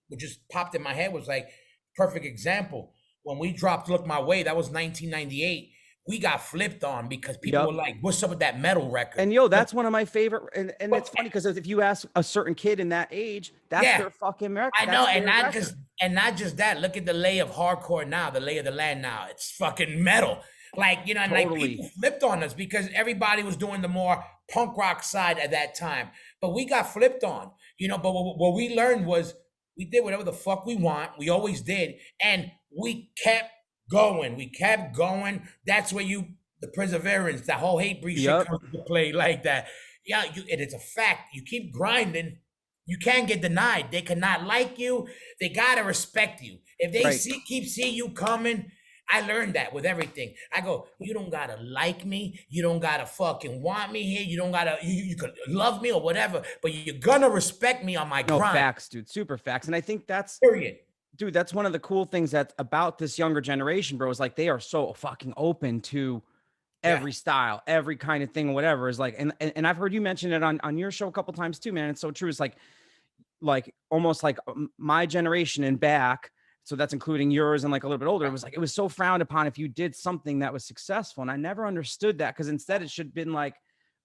what just popped in my head was like perfect example. When we dropped Look My Way, that was 1998. We got flipped on because people Yep. were like, "What's up with that metal record?" And yo, But that's one of my favorite. And it's but funny because if you ask a certain kid in that age, that's yeah, their fucking record. I know, That's and their not record. just that. Look at the lay of hardcore now, the lay of the land now. It's fucking metal. Like, and like Totally. people flipped on us because everybody was doing the more punk rock side at that time. But we got flipped on, but what we learned was we did whatever the fuck we want. We always did. And we kept going. We kept going. That's where the perseverance, that whole hate breed shit Yep. comes into play like that. Yeah, it is a fact. You keep grinding, you can't get denied. They cannot like you. They gotta respect you. If they Right. keep seeing you coming, I learned that with everything. I go, you don't gotta like me. You don't gotta fucking want me here. You don't gotta. You could love me or whatever, but you're gonna respect me on my No, grind. facts, dude. Super facts. And I think that's, Period. dude, that's one of the cool things that's about this younger generation, bro. Is like they are so fucking open to Yeah. every style, every kind of thing, whatever. Is like, and I've heard you mention it on your show a couple times too, man. It's so true. It's like almost like my generation and back. So that's including yours and like a little bit older. It was so frowned upon if you did something that was successful. And I never understood that, because instead it should have been like,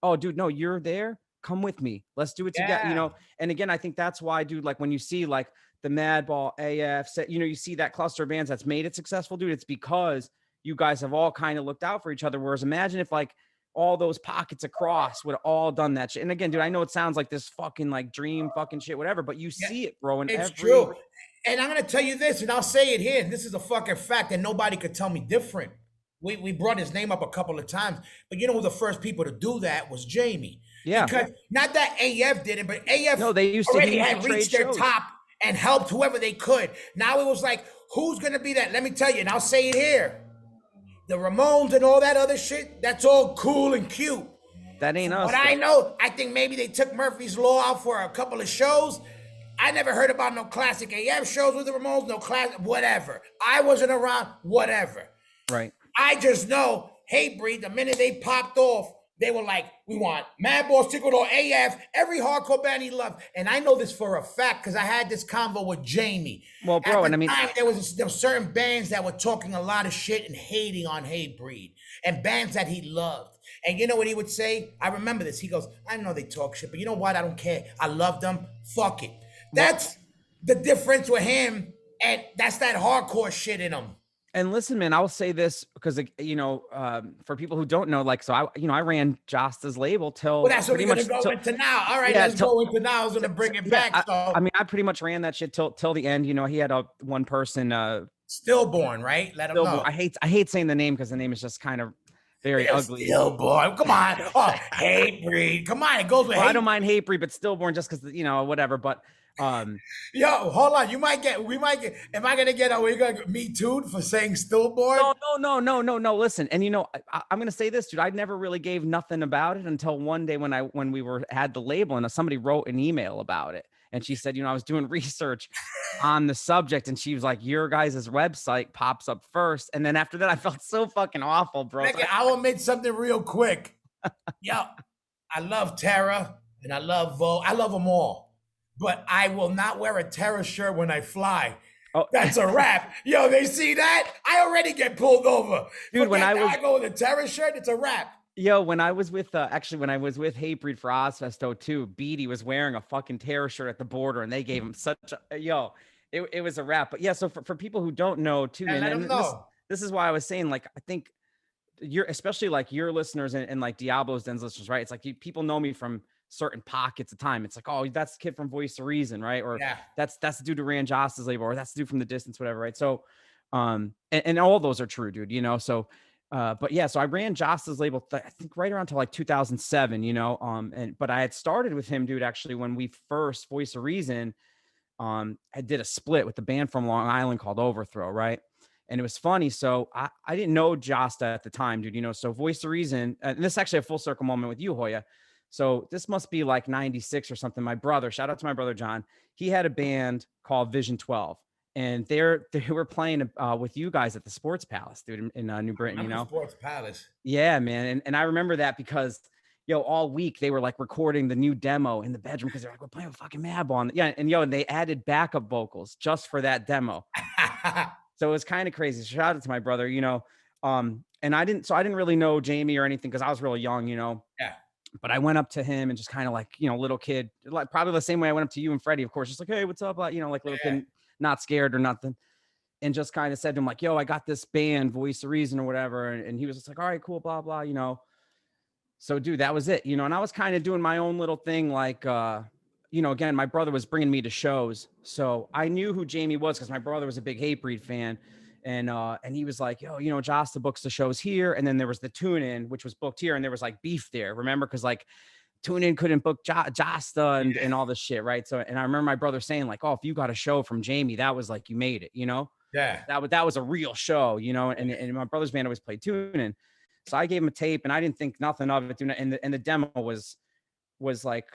oh, dude, no, you're there. Come with me. Let's do it together. You Yeah. know, and again, I think that's why, dude, like when you see like the Madball AF, you see that cluster of bands that's made it successful, dude, it's because you guys have all kind of looked out for each other. Whereas imagine if like all those pockets across would have all done that shit. And again, dude, I know it sounds like this fucking like dream fucking shit, whatever, but you Yeah. see it, bro, in It's every. true. And I'm gonna tell you this, and I'll say it here. And this is a fucking fact, and nobody could tell me different. We brought his name up a couple of times, but you know who the first people to do that was Jamie. Yeah. Because not that AF did it, but No, AF he already used to had trade reached their shows. top and helped whoever they could. Now it was like, who's gonna be that? Let me tell you, and I'll say it here. The Ramones and all that other shit, that's all cool and cute. That ain't From what us I though. know, I think maybe they took Murphy's Law out for a couple of shows. I never heard about no classic AF shows with the Ramones, no class, whatever. I wasn't around, whatever. Right. I just know, Hatebreed, the minute they popped off, they were like, we want Madball, Secret or AF, every hardcore band he loved. And I know this for a fact because I had this convo with Jamie. Well, At bro, the and I mean, time, there were certain bands that were talking a lot of shit and hating on Hatebreed, and bands that he loved. And you know what he would say? I remember this. He goes, I know they talk shit, but you know what? I don't care. I love them. Fuck it. well, That's the difference with him, and that's that hardcore shit in him. and listen, man, I'll say this because for people who don't know, like, so I ran Josta's label Well, till that's what pretty we're gonna much go into now. All right, yeah, let's go into now. I was gonna bring it yeah. back. I So, mean, I pretty much ran that shit till the end. You know, he had a one person stillborn, right? Let him stillborn. know. I hate saying the name because the name is just kind of very Yeah, ugly. stillborn. Come on. Oh, Hatebreed. Come on. It goes with Well, I hate. don't mind Hatebreed, but stillborn just because whatever. But Yo, hold on. We might get, am I gonna get, are we gonna get me too for saying stillborn? no. Listen, and I'm gonna say this, dude. I never really gave nothing about it until one day when we had the label, and somebody wrote an email about it, and she said, I was doing research on the subject, and she was like, your guys' website pops up first, and then after that, I felt so fucking awful, bro. I will admit something real quick. Yo, I love Terra and I love Vo. I love them all. But I will not wear a Terra shirt when I fly. Oh, That's a wrap. Yo, they see that? I already get pulled over. dude, when I go with a Terra shirt, it's a wrap. when I was with Hatebreed for Ozfest 02, Beatty was wearing a fucking terror shirt at the border, and they gave him such a it was a wrap. But yeah, so for people who don't know too, And man, let them and know. this is why I was saying, like, I think especially like your listeners and like Diablo's Den's listeners, right? It's like people know me from certain pockets of time. It's like, oh, that's the kid from Voice of Reason, right? Or Yeah. that's the dude who ran Joss's label, or that's the dude from The Distance, whatever, right? So and all those are true, dude, so but yeah, so I ran Joss's label I think right around to like 2007, but I had started with him, dude, actually when we first Voice of Reason I did a split with the band from Long Island called Overthrow, right? And it was funny. So I didn't know Josta at the time, dude, so Voice of Reason, and this is actually a full circle moment with you, Hoya. So this must be like 96 or something. My brother, shout out to my brother John, he had a band called Vision 12. And they were playing with you guys at the Sports Palace, dude, in New I Britain, you remember know? Sports Palace. Yeah, man. And I remember that because, all week they were like recording the new demo in the bedroom because they're like, we're playing with fucking Madball. Yeah. And they added backup vocals just for that demo. So it was kind of crazy. Shout out to my brother, and I didn't really know Jamie or anything because I was really young, Yeah. but I went up to him and just kind of like, little kid, like probably the same way I went up to you and Freddie, of course, just like, hey, what's up? Like little Yeah. kid, not scared or nothing. And just kind of said to him, like, yo, I got this band, Voice of Reason or whatever. And he was just like, all right, cool, blah, blah, So, dude, that was it, and I was kind of doing my own little thing. Like, again, my brother was bringing me to shows. So I knew who Jamie was because my brother was a big Hatebreed fan. And he was like, yo, Josta books the shows here. And then there was the Tune In, which was booked here. And there was like beef there. Remember? Because like Tune In couldn't book Josta and all this shit. Right. So, and I remember my brother saying like, oh, if you got a show from Jamie, that was like, you made it, Yeah. that was a real show, and my brother's band always played Tune In. So I gave him a tape and I didn't think nothing of it. And the demo was like,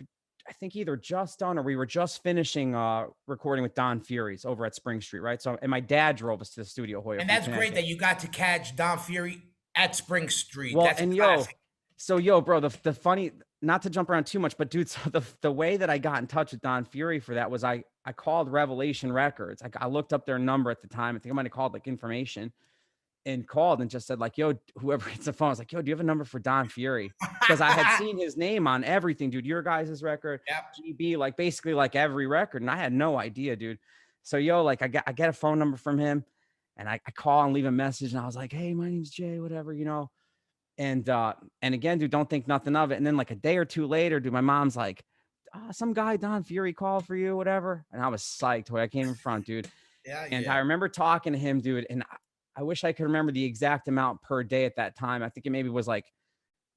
I think either just done or we were just finishing recording with Don Fury's over at Spring Street, right? So, and my dad drove us to the studio, Hoya. And that's great that you got to catch Don Fury at Spring Street. Well, That's and classic. bro, the funny, not to jump around too much, but dude, so the way that I got in touch with Don Fury for that was I called Revelation Records. I looked up their number at the time. I think I might have called like information and called and just said like, yo, whoever hits the phone, I was like, yo, do you have a number for Don Fury? Because I had seen his name on everything, dude. Your guys' record, Yep. GB, like basically like every record. And I had no idea, dude. So, like I get a phone number from him and I call and leave a message. And I was like, hey, my name's Jay, whatever, And again, dude, don't think nothing of it. And then like a day or two later, dude, my mom's like, some guy, Don Fury, called for you, whatever. And I was psyched when I came in front, dude. Yeah. And Yeah. I remember talking to him, dude. And I wish I could remember the exact amount per day at that time. I think it maybe was like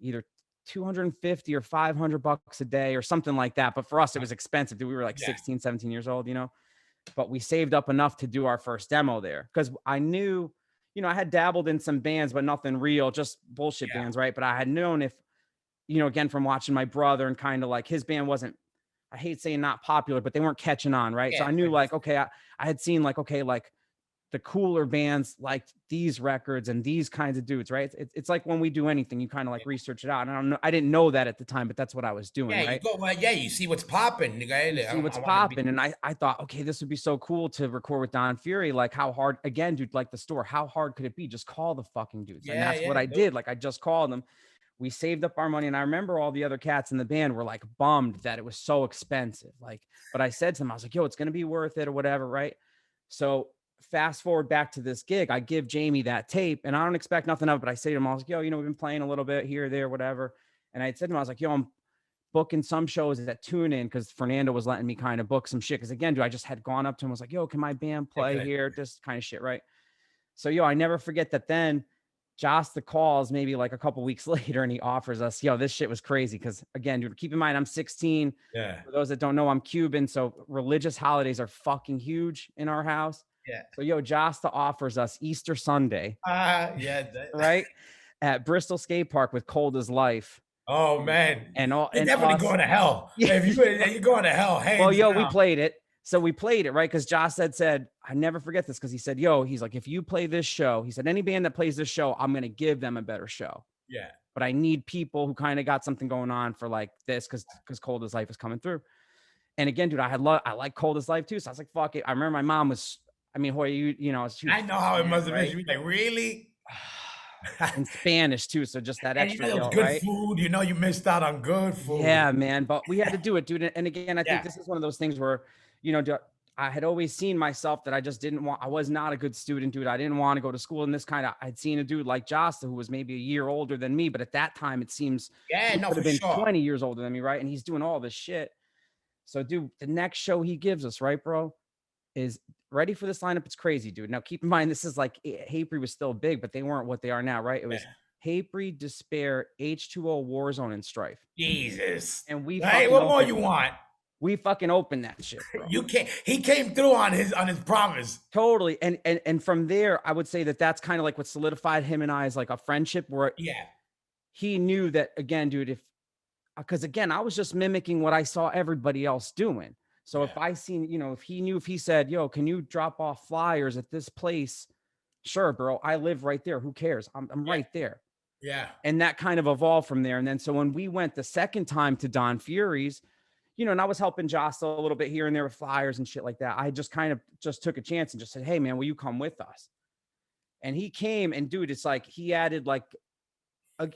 either 250 or $500 a day or something like that. But for us, it was expensive, dude. We were like 16, 17 years old, but we saved up enough to do our first demo there. Cause I knew, I had dabbled in some bands, but nothing real, just bullshit bands. Right. But I had known if, again, from watching my brother and kind of like his band wasn't, I hate saying not popular, but they weren't catching on. Right. So I knew like, okay, I had seen like, okay, like the cooler bands like these records and these kinds of dudes, right? It's like when we do anything, you kind of like research it out. And I didn't know that at the time, but that's what I was doing. Yeah, right? you go, you see what's popping. You see what's popping. And I thought, okay, this would be so cool to record with Don Fury. Like how hard, again, dude, like the store, how hard could it be? Just call the fucking dudes. And that's what I did. Like I just called them. We saved up our money. And I remember all the other cats in the band were like bummed that it was so expensive. Like, but I said to them, I was like, yo, it's going to be worth it or whatever. Right. So fast forward back to this gig, I give Jamie that tape and I don't expect nothing of it, but I say to him, I was like, yo, we've been playing a little bit here, there, whatever. And I said to him, I was like, yo, I'm booking some shows that Tune In because Fernando was letting me kind of book some shit. Cause again, dude, I just had gone up to him, I was like, yo, can my band play here? This kind of shit. Right. So, I never forget that then Josta calls maybe like a couple weeks later and he offers us, yo, this shit was crazy. Cause again, dude, keep in mind, I'm 16. Yeah. For those that don't know, I'm Cuban. So religious holidays are fucking huge in our house. Yeah. So, Josta offers us Easter Sunday. Right. At Bristol Skate Park with Cold as Life. Oh, man. And all You're definitely going to hell. Yeah. If you're going to hell. Well, we played it. So we played it, right? Because Josh said, I never forget this because he said, he's like, if you play this show, he said, any band that plays this show, I'm going to give them a better show. Yeah. But I need people who kind of got something going on for like this because Cold as Life is coming through. And again, dude, I like Cold as Life too. So I was like, fuck it. I remember my mom was, Hoya, I know how it must have been. She was like, really? In Spanish too. So just that extra good right? food. You missed out on good food. Yeah, man. But we had to do it, dude. And again, I think this is one of those things where, I had always seen myself that I just didn't want, I was not a good student, dude. I didn't want to go to school in this kind of, I'd seen a dude like Josta who was maybe a year older than me, but at that time it seems he would have been 20 years older than me, right? And he's doing all this shit. So, dude, the next show he gives us, right, bro, is ready for this lineup. It's crazy, dude. Now, keep in mind, this is like Hatebreed was still big, but they weren't what they are now, right? It was Hatebreed, Despair, H2O, Warzone, and Strife. Jesus. And we hey, what more you want? We fucking opened that shit, bro. He came through on his promise. Totally. And from there, I would say that's kind of like what solidified him and I as like a friendship where he knew that, again, dude, if because again, I was just mimicking what I saw everybody else doing. So if Yeah. I seen, if he knew, if he said, yo, can you drop off flyers at this place? Sure, bro. I live right there. Who cares? I'm Yeah. right there. Yeah. And that kind of evolved from there. And then so when we went the second time to Don Fury's, and I was helping Joss a little bit here and there with flyers and shit like that. I just kind of just took a chance and just said, hey man, will you come with us? And he came, and dude, it's like he added like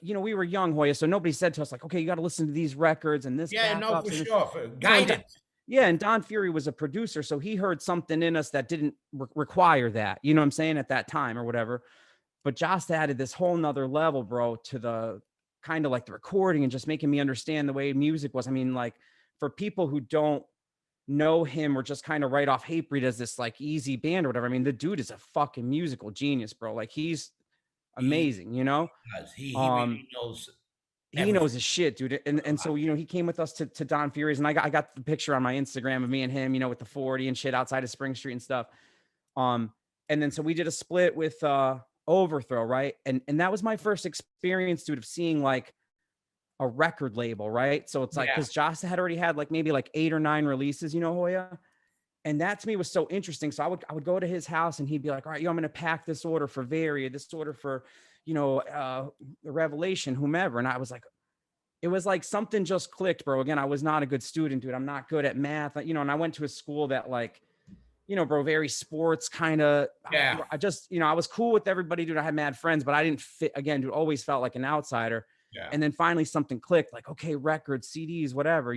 we were young, Hoya, so nobody said to us like, okay, you got to listen to these records and this Yeah, no, backups for and sure. For and guidance. yeah, and Don Fury was a producer, so he heard something in us that didn't require that, you know what I'm saying, at that time or whatever. But Joss added this whole nother level, bro, to the kind of like the recording and just making me understand the way music was. I mean, like for people who don't know him or just kind of write off Hatebreed as this like easy band or whatever, I mean, the dude is a fucking musical genius, bro. Like he's He amazing, you know? does. He Um, really knows he knows everything his shit, dude. And so, he came with us to Don Fury's, and I got the picture on my Instagram of me and him, with the 40 and shit outside of Spring Street and stuff. Um, and then so we did a split with Overthrow, right? And that was my first experience, dude, of seeing like a record label, right? So it's like Yeah. because Josh had already had like maybe like 8 or 9 releases, Hoya. And that to me was so interesting. So I would go to his house and he'd be like, all right, I'm going to pack this order for Varia, this order for, the Revelation, whomever. And I was like, it was like something just clicked, bro. Again, I was not a good student, dude. I'm not good at math, and I went to a school that like, bro, very sports kind of. Yeah. I just, I was cool with everybody, dude. I had mad friends, but I didn't fit. Again, dude, always felt like an outsider. Yeah. And then finally something clicked, like, okay, records, CDs, whatever,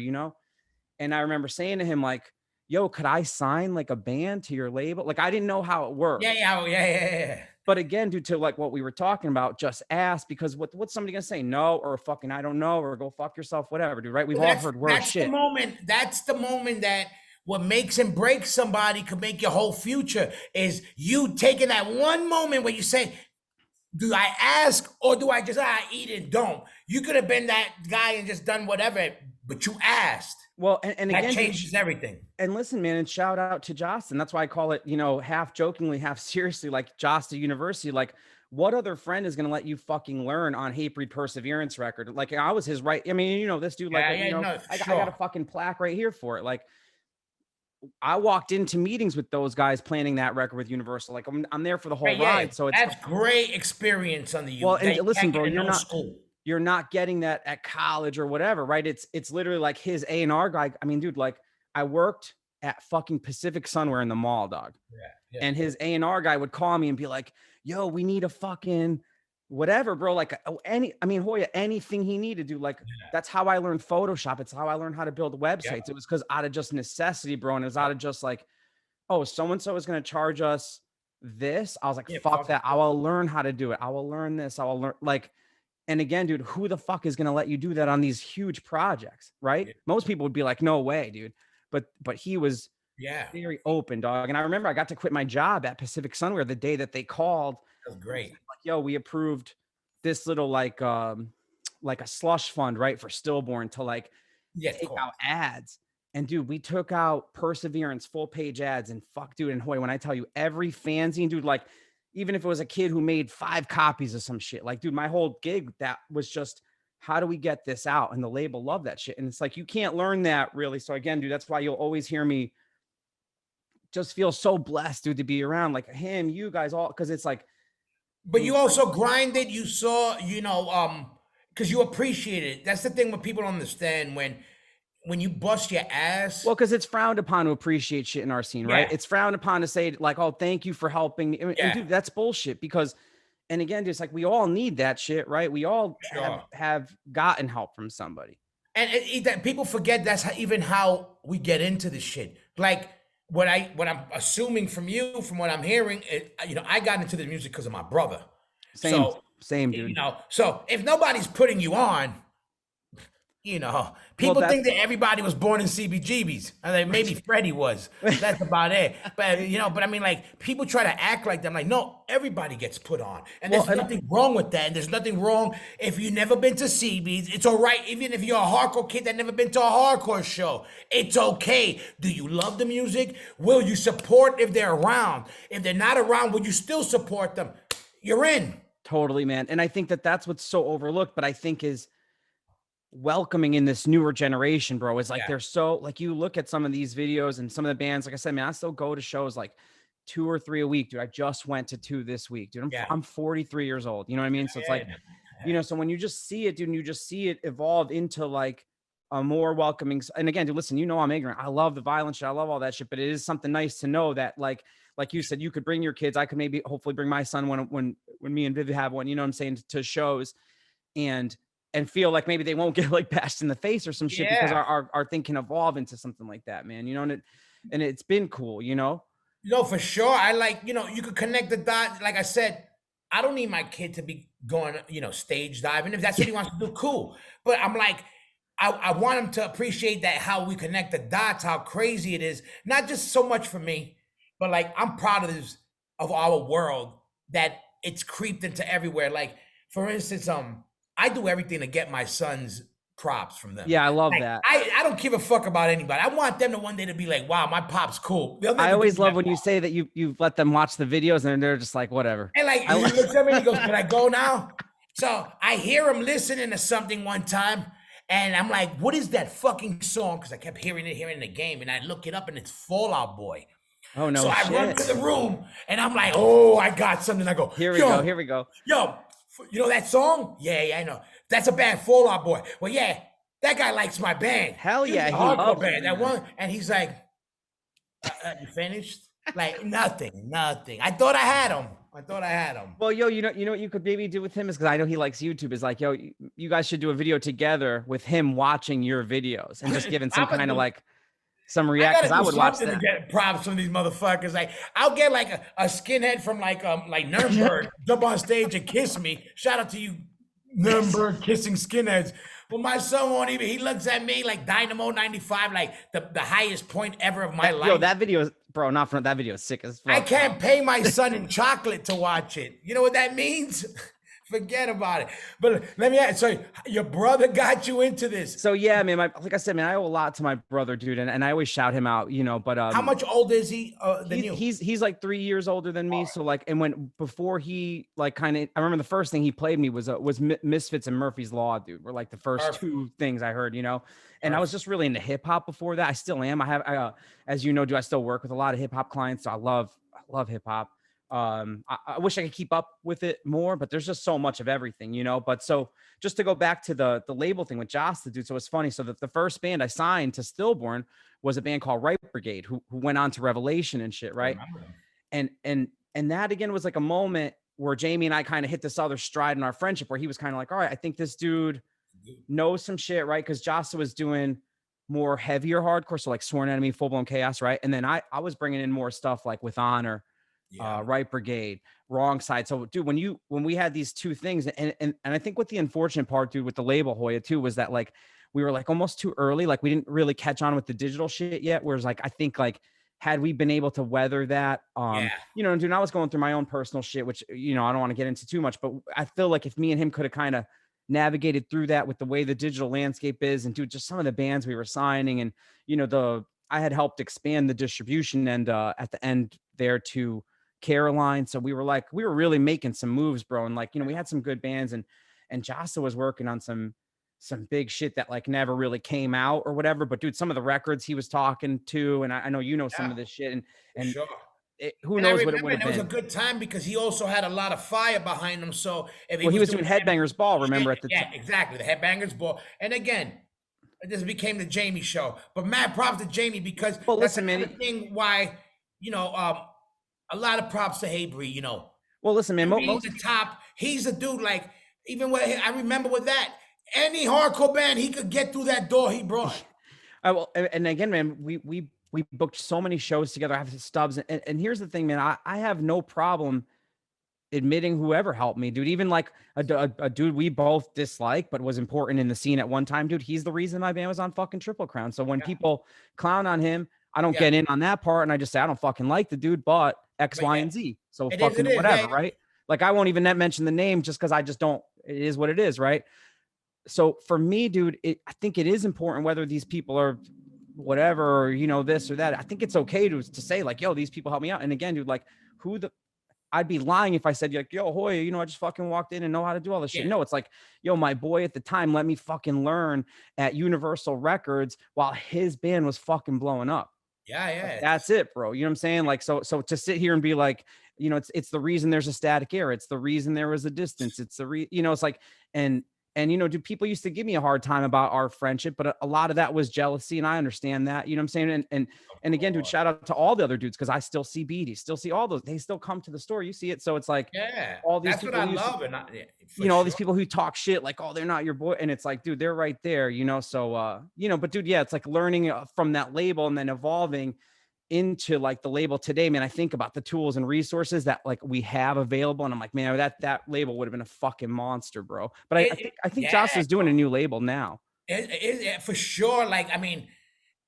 And I remember saying to him, like, yo, could I sign like a band to your label? Like, I didn't know how it worked. Yeah. But again, due to like what we were talking about, just ask, because what's somebody gonna say? No, or fucking I don't know, or go fuck yourself, whatever, dude. Right? We've all heard worse shit. That's the moment that what makes and breaks somebody could make your whole future is you taking that one moment where you say, do I ask or do I just eat and don't? You could have been that guy and just done whatever, but you asked. Well, and that again, changes everything. And listen, man, and shout out to Justin. That's why I call it, half jokingly, half seriously, like Josta University. Like, what other friend is going to let you fucking learn on Hatebreed Perseverance record? Like, I was his right. I mean, this dude, like, I got a fucking plaque right here for it. Like, I walked into meetings with those guys planning that record with Universal. Like, I'm there for the whole ride. So that's great experience on the. Well, and listen, bro, you're not getting that at college or whatever, right? It's literally like his A&R guy. I mean, dude, like I worked at fucking Pacific Sunwear in the mall, dog. Yeah. And his A&R guy would call me and be like, yo, we need a fucking whatever, bro. Like Hoya, anything he needed to do. Like, that's how I learned Photoshop. It's how I learned how to build websites. Yeah. It was because out of just necessity, bro. And it was out of just like, oh, so-and-so is going to charge us this. I was like, fuck that. I will learn how to do it. I will learn this. I will learn like, and again, dude, who the fuck is going to let you do that on these huge projects, right? Yeah. Most people would be like, no way, dude. But he was very open, dog. And I remember I got to quit my job at Pacific Sunwear the day that they called. That was great. Like, yo, we approved this little like a slush fund, right, for Stillborn to like take out ads. And dude, we took out Perseverance full page ads, and fuck, dude, and Hoy, when I tell you every fanzine, dude, like, even if it was a kid who made 5 copies of some shit, like, dude, my whole gig, that was just, how do we get this out? And the label loved that shit. And it's like, you can't learn that really. So again, dude, that's why you'll always hear me just feel so blessed, dude, to be around like him, you guys all, because it's like. But you also grinded, you saw, because you appreciate it. That's the thing what people don't understand when you bust your ass. Well, because it's frowned upon to appreciate shit in our scene, right? It's frowned upon to say like, oh, thank you for helping me. And dude, that's bullshit because, and again, just like we all need that shit, right? We all have gotten help from somebody. And people forget that's even how we get into this shit. Like what I'm assuming from you, from what I'm hearing, I got into the music because of my brother. Same, dude. So if nobody's putting you on, people think that everybody was born in CBGBs. I mean, maybe Freddie was. That's about it. But but I mean, like, people try to act like them. Like, no, everybody gets put on, and there's nothing wrong with that. And there's nothing wrong if you've never been to CBs. It's all right, even if you're a hardcore kid that never been to a hardcore show. It's okay. Do you love the music? Will you support if they're around? If they're not around, will you still support them? You're in. Totally, man. And I think that that's what's so overlooked. But I think is, welcoming in this newer generation, bro. Is like Yeah. they're so like you look at some of these videos and some of the bands, like I said, man, I still go to shows like 2 or 3 a week, dude. I just went to 2 this week, dude. Yeah. I'm 43 years old. You know what I mean? So it's like, Yeah. so when you just see it, dude, and you just see it evolve into like a more welcoming. And again, dude, listen, I'm ignorant. I love the violent shit. I love all that shit, but it is something nice to know that like you said, you could bring your kids. I could maybe hopefully bring my son when me and Viv have one, you know what I'm saying, to shows and feel like maybe they won't get like bashed in the face or some shit because Yeah. our thing can evolve into something like that, man. And it's been cool, No, for sure. I like, you could connect the dots. Like I said, I don't need my kid to be going, stage diving. If that's what he wants to do, cool. But I'm like, I want him to appreciate that how we connect the dots, how crazy it is. Not just so much for me, but like I'm proud of this, of our world, that it's creeped into everywhere. Like, for instance, I do everything to get my sons props from them. Yeah, I love Like, that. I don't give a fuck about anybody. I want them to one day to be like, wow, my pop's cool. They'll I never always give me love that when you pop. say that you let them watch the videos and they're just like, whatever. And like, he looks at me and he goes, can I go now? So I hear him listening to something one time, and I'm like, what is that fucking song? Because I kept hearing it here in the game, and I look it up, and it's Fall Out Boy. Oh, no So I run shit. to the room, and I'm like, oh, I got something. I go, Here we go. Here we go. Yo, you know that song? Yeah, I know. That's a band, Fall Out Boy. Well, yeah, that guy likes my band. Hell yeah, It's a he hardcore loves band. it, That man. one, and he's like, you finished? Like nothing. I thought I had him. Well, yo, you know what you could maybe do with him is because I know he likes YouTube. Is like, yo, you guys should do a video together with him watching your videos and just giving some kind of like some I react. gotta Because I do would watch something that. to get props from these motherfuckers. Like, I'll get like a skinhead from like Nuremberg jump on stage and kiss me. Shout out to you, Nuremberg kissing skinheads. But my son won't even. He looks at me like Dynamo 95, like the highest point ever of my life. Yo, that video, bro, not from that video is sick as fuck. I can't pay my son in chocolate to watch it. You know what that means? Forget about it. But let me ask. So your brother got you into this. So yeah, man, like I said, man, I owe a lot to my brother, dude, and I always shout him out, But How much older is he than you? He's like 3 years older than me. So like, and before he like kind of, I remember the first thing he played me was Misfits and Murphy's Law, dude. Were like the first Perfect. two things I heard, And I was just really into hip hop before that. I still am. As you know, I still work with a lot of hip hop clients. So I love hip hop. I wish I could keep up with it more, but there's just so much of everything, But so just to go back to the label thing with Joss, the dude. So it's funny. So the first band I signed to Stillborn was a band called Right Brigade, who went on to Revelation and shit, right? And that again was like a moment where Jamie and I kind of hit this other stride in our friendship, where he was kind of like, all right, I think this dude knows some shit, right? Because Joss was doing more heavier hardcore, so like Sworn Enemy, Full Blown Chaos, right? And then I was bringing in more stuff like With Honor. Right Brigade, Wrong Side. So, dude, when we had these two things, and I think what the unfortunate part, dude, with the label Hoya too, was that like we were like almost too early, like we didn't really catch on with the digital shit yet. Whereas like I think like had we been able to weather that, dude, I was going through my own personal shit, which I don't want to get into too much, but I feel like if me and him could have kind of navigated through that with the way the digital landscape is, and dude, just some of the bands we were signing, and I had helped expand the distribution and at the end there to Caroline. So we were really making some moves, bro. And like, we had some good bands, and Jassa was working on some big shit that like never really came out or whatever. But dude, some of the records he was talking to, and I know some of this shit, and sure. Who knows what it would have been. It was a been. good time because he also had a lot of fire behind him. So if he was doing Headbangers Ball, remember at the time? Yeah, exactly. The Headbangers Ball. And again, this became the Jamie show. But mad props to Jamie because that's the thing why, a lot of props to Haybree, Well, listen, man. He's the top. He's a dude. Like even when I remember with that, any hardcore band he could get through that door, he brought. And again, man, we booked so many shows together. I have stubs, and here's the thing, man. I have no problem admitting whoever helped me, dude. Even like a dude we both dislike, but was important in the scene at one time, dude. He's the reason my band was on fucking Triple Crown. So when people clown on him, I don't get in on that part, and I just say I don't fucking like the dude, but X, Y, and Z. So fucking whatever, right? Like I won't even mention the name just because I just don't. It is what it is, right? So for me, dude, I think it is important whether these people are whatever, or this or that. I think it's okay to say like, yo, these people help me out. And again, dude, like I'd be lying if I said like, yo, Hoya, you know, I just fucking walked in and know how to do all this shit. Yeah, No, it's like, yo, my boy at the time let me fucking learn at Universal Records while his band was fucking blowing up. yeah, yeah. Like that's it, bro. You know what I'm saying? Like so to sit here and be like, you know, it's the reason there's a static air. It's the reason there was a distance. It's you know, it's like and you know, do people used to give me a hard time about our friendship, but a lot of that was jealousy, and I understand that. You know what I'm saying? Of And again, dude, course. shout out to all the other dudes because I still see Beatty, still see all those. They still come to the store. You see it, so it's like Yeah, all these that's what people I who used to, love, and yeah, for you know, all these sure. people who talk shit like, oh, they're not your boy, and it's like, dude, they're right there. You know, so you know, but dude, yeah, it's like learning from that label and then evolving into like the label today, man. I think about the tools and resources that like we have available, and I'm like, man, that label would have been a fucking monster, bro. But I think Joss Yeah, is doing a new label now. for sure. Like, I mean,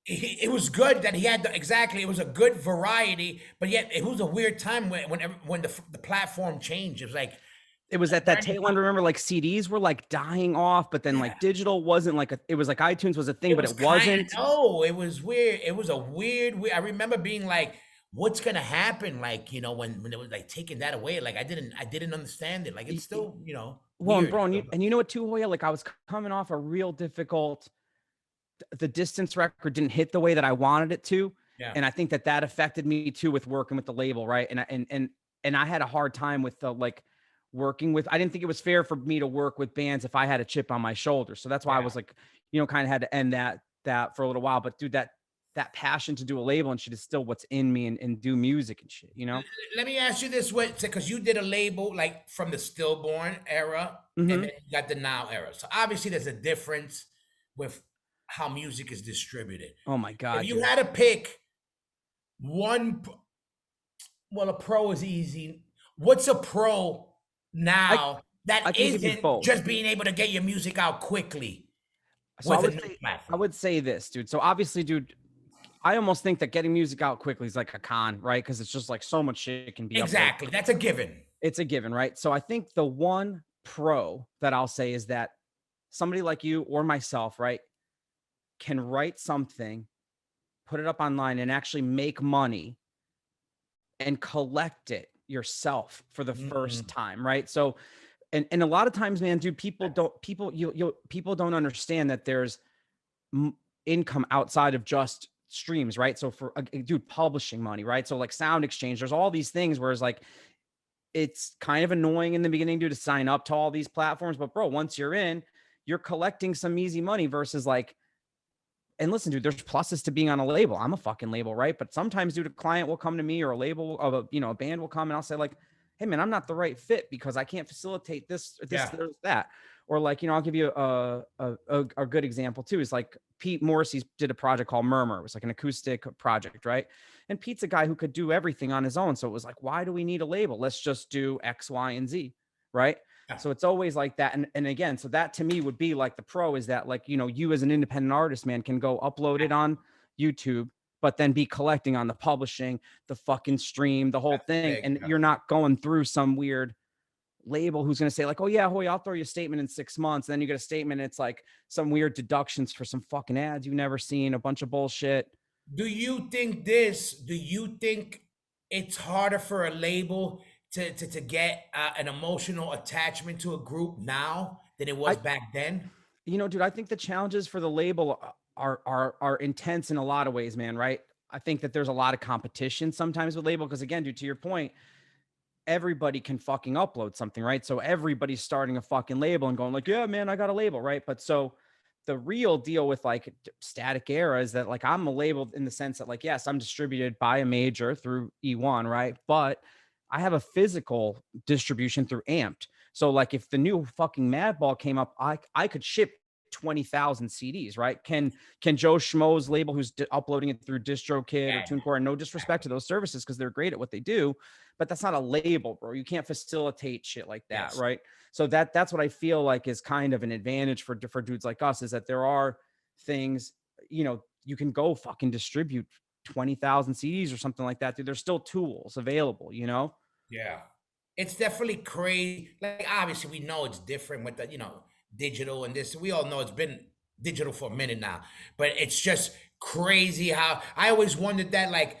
it was good that he had exactly. It was a good variety, but yet it was a weird time when the platform changed. It was like It was at that Bernie, tail end. Remember, like CDs were like dying off, but then yeah, like digital wasn't like it was like iTunes was a thing, it but was it kind of wasn't. no. It was weird. It was a weird. I remember being like, "What's gonna happen?" Like, you know, when it was like taking that away. Like, I didn't understand it. Like, it's still, Well, and weird. bro, and you know what too, Hoya? Like I was coming off a real difficult. The distance record didn't hit the way that I wanted it to, Yeah. and I think that that affected me too with working with the label, right? And I had a hard time with the like working with. I didn't think it was fair for me to work with bands if I had a chip on my shoulder. So that's why I Yeah. was like, you know, kind of had to end that for a little while. But dude, that passion to do a label and shit is still what's in me and do music and shit, you know? Let me ask you this way, because you did a label like from the stillborn era and Mm-hmm. then you got the now era. So obviously there's a difference with how music is distributed. Oh my If god, you dude. had to pick one, well, a pro is easy. What's a pro I now that I can give you isn't both. just being able to get your music out quickly So with a new I platform? would say this, dude. So obviously, dude, I almost think that getting music out quickly is like a con, right? Because it's just like so much shit can be uploaded. Exactly. That's a given. It's a given, right? So I think the one pro that I'll say is that somebody like you or myself, right, can write something, put it up online, and actually make money and collect it yourself for the first Mm, time, right? So, and a lot of times, man, dude, that's people don't understand that there's income outside of just streams, right? So for dude, publishing money, right? So like Sound Exchange, there's all these things. Whereas like it's kind of annoying in the beginning, dude, to sign up to all these platforms, but bro, once you're in, you're collecting some easy money versus like. And listen, dude, there's pluses to being on a label. I'm a fucking label, right? But sometimes, dude, a client will come to me or a label of a, you know, a band will come and I'll say like, hey man, I'm not the right fit because I can't facilitate this, this, yeah. this, that. Or like, you know, I'll give you a good example too. Is like Pete Morrissey did a project called Murmur. It was like an acoustic project, right? And Pete's a guy who could do everything on his own. So it was like, why do we need a label? Let's just do X, Y, and Z, right? Yeah. So it's always like that. And again, so that to me would be like the pro is that like, you know, you as an independent artist, man, can go upload it on YouTube, but then be collecting on the publishing, the fucking stream, the whole That's thing. big. And Yeah. you're not going through some weird label who's going to say like, oh yeah, Hoy, I'll throw you a statement in 6 months. And then you get a statement. It's like some weird deductions for some fucking ads you've never seen, a bunch of bullshit. Do you think it's harder for a label to get an emotional attachment to a group now than it was I, back then? you know, dude, I think the challenges for the label are intense in a lot of ways, man. Right? I think that there's a lot of competition sometimes with label because again, dude, to your point, everybody can fucking upload something, right? So everybody's starting a fucking label and going like, yeah, man, I got a label, right? But so the real deal with like Static Era is that like I'm a label in the sense that like, yes, I'm distributed by a major through E1, right? But I have a physical distribution through Amped. So like if the new fucking Madball came up, I could ship 20,000 CDs, right? Can Joe Schmo's label who's uploading it through DistroKid or Yeah, TuneCore, and no disrespect to those services because they're great at what they do, but that's not a label, bro. You can't facilitate shit like that, yes. right? So that's what I feel like is kind of an advantage for dudes like us is that there are things, you know, you can go fucking distribute 20,000 CDs or something like that, dude. There's still tools available, you know? Yeah. It's definitely crazy. Like, obviously, we know it's different with the, digital and this. We all know it's been digital for a minute now, but it's just crazy how I always wondered that, like,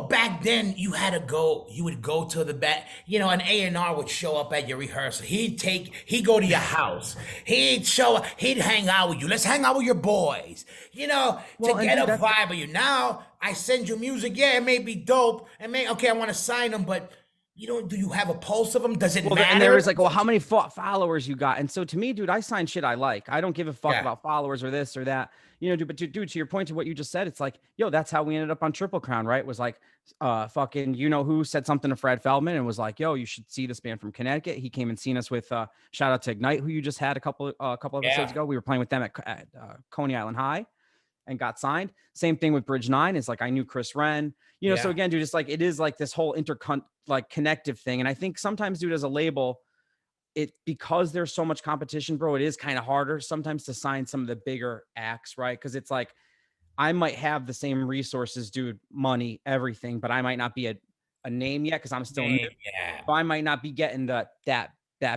back then you had to go. You would go to the back. An A&R would show up at your rehearsal. He'd go to your house. He'd show up. He'd hang out with you. Let's hang out with your boys. To Well, and get dude, a that's vibe of you. Now I send you music. Yeah, it may be dope. Okay, I want to sign them, but do you have a pulse of them? Does it well, and there matter? was like, well, how many followers you got? And so to me, dude, I sign shit I like. I don't give a fuck Yeah, about followers or this or that. Dude, but dude, to your point to what you just said, it's like, yo, that's how we ended up on Triple Crown, right? It was like, fucking, who said something to Fred Feldman and was like, yo, you should see this band from Connecticut. He came and seen us with, shout out to Ignite, who you just had a couple episodes yeah, ago. We were playing with them at Coney Island High and got signed. Same thing with Bridge 9 is like, I knew Chris Wren, so yeah. again, dude, just like, it is like this whole like connective thing. And I think sometimes, dude, as a label, because there's so much competition, bro, it is kind of harder sometimes to sign some of the bigger acts, right? Because it's like I might have the same resources, dude, money, everything, but I might not be a name yet because I'm still new. Yeah. So I might not be getting that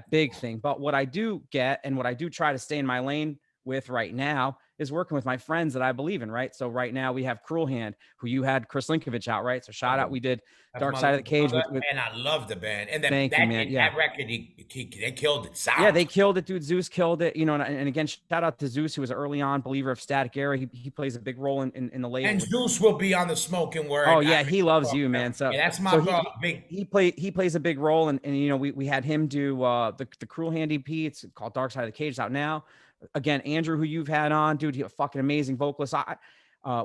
big thing. But what I do get and what I do try to stay in my lane with right now is working with my friends that I believe in, right? So right now we have Cruel Hand, who you had Chris Linkovich out, right? So shout out, Oh, we did that's Dark my Side of little the Cage brother, with and I love the band. And thank you, man. Yeah. that record, they killed it. Yeah, Sounds. they killed it, dude. Zeus killed it, and again, shout out to Zeus, who was an early on believer of Static Era. He plays a big role in the label. And Zeus will be on the Smoking Oh Word. yeah, he loves you, man. So Yeah, that's my so bro. Big. he plays a big role, and we had him do the Cruel Hand EP. It's called Dark Side of the Cage. It's out now. Again, Andrew, who you've had on, dude, he a fucking amazing vocalist.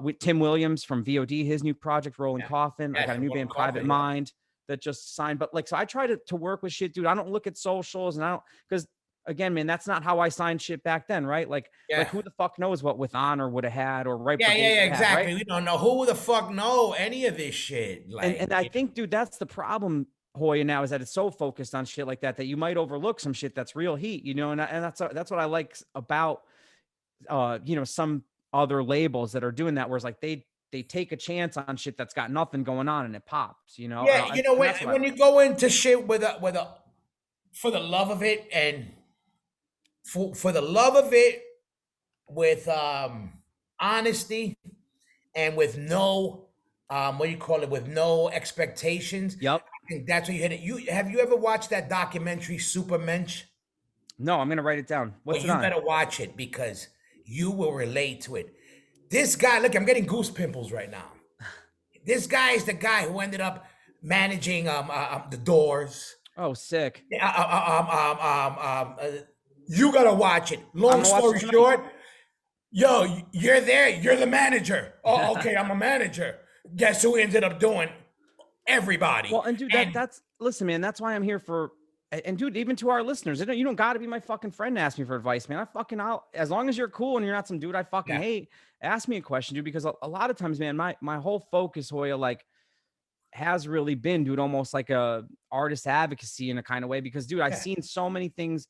With Tim Williams from VOD, his new project, Rolling Yeah, Coffin. I got a new band, Private yeah. Mind, that just signed. But like, so I try to work with shit, dude. I don't look at socials, and I don't, because again, man, that's not how I signed shit back then, right? Like Yeah. who the fuck knows what With Honor would have had or Right Yeah, Brigade would have had, exactly. right? We don't know who the fuck know any of this shit. And I think, dude, that's the problem, Hoya, now, is that it's so focused on shit like that that you might overlook some shit that's real heat, and that's what I like about some other labels that are doing that, where it's like they take a chance on shit that's got nothing going on and it pops, Yeah, and that's what when you go into shit with a for the love of it, and for the love of it, with honesty, and with no what do you call it, with no expectations. Yep. I think that's what you hit it. Have you ever watched that documentary Supermensch? No, I'm gonna write it down. Well, What's it you on? better watch it because you will relate to it. This guy, look, I'm getting goose pimples right now. This guy is the guy who ended up managing the Doors. Oh, sick. You gotta watch it. Long gonna watch story it tonight. short, yo, you're there. You're the manager. Oh, okay, I'm a manager. Guess who ended up doing? Everybody. Well, and dude, that's listen, man, that's why I'm here for. And dude, even to our listeners, you don't got to be my fucking friend to ask me for advice, man. As long as you're cool and you're not some dude I fucking hate, ask me a question, dude. Because a lot of times, man, my whole focus, Hoya, like, has really been, dude, almost like a artist advocacy in a kind of way. Because, dude, I've seen so many things,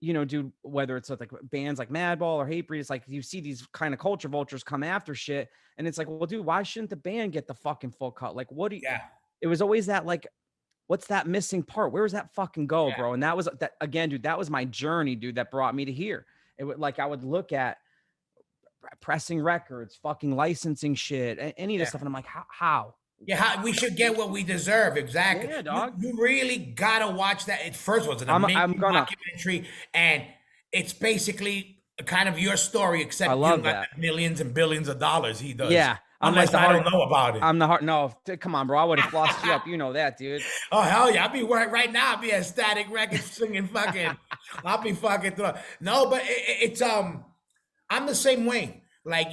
dude, whether it's like bands like Madball or Hatebreed, it's like you see these kind of culture vultures come after shit, and it's like, well, dude, why shouldn't the band get the fucking full cut? Like, what do you? Yeah. It was always that, like, what's that missing part? Where does that fucking go, Yeah. bro? And that was that again, dude. That was my journey, dude. That brought me to here. It would, like, I would look at pressing records, fucking licensing shit, any of this stuff, and I'm like, how? Yeah, we should get what we deserve. Exactly. Yeah, dog. You really gotta watch that. It first was an I'm amazing gonna. documentary, and it's basically kind of your story, except I you love don't got that. the millions and billions of dollars he does. Yeah, I'm Unless like I don't know about it. I'm the heart. No, come on, bro. I would have flossed you up. You know that, dude. Oh hell yeah! I'll be right now. I'll be at Static Records singing fucking. I'll be fucking through. No, but it's I'm the same way. Like,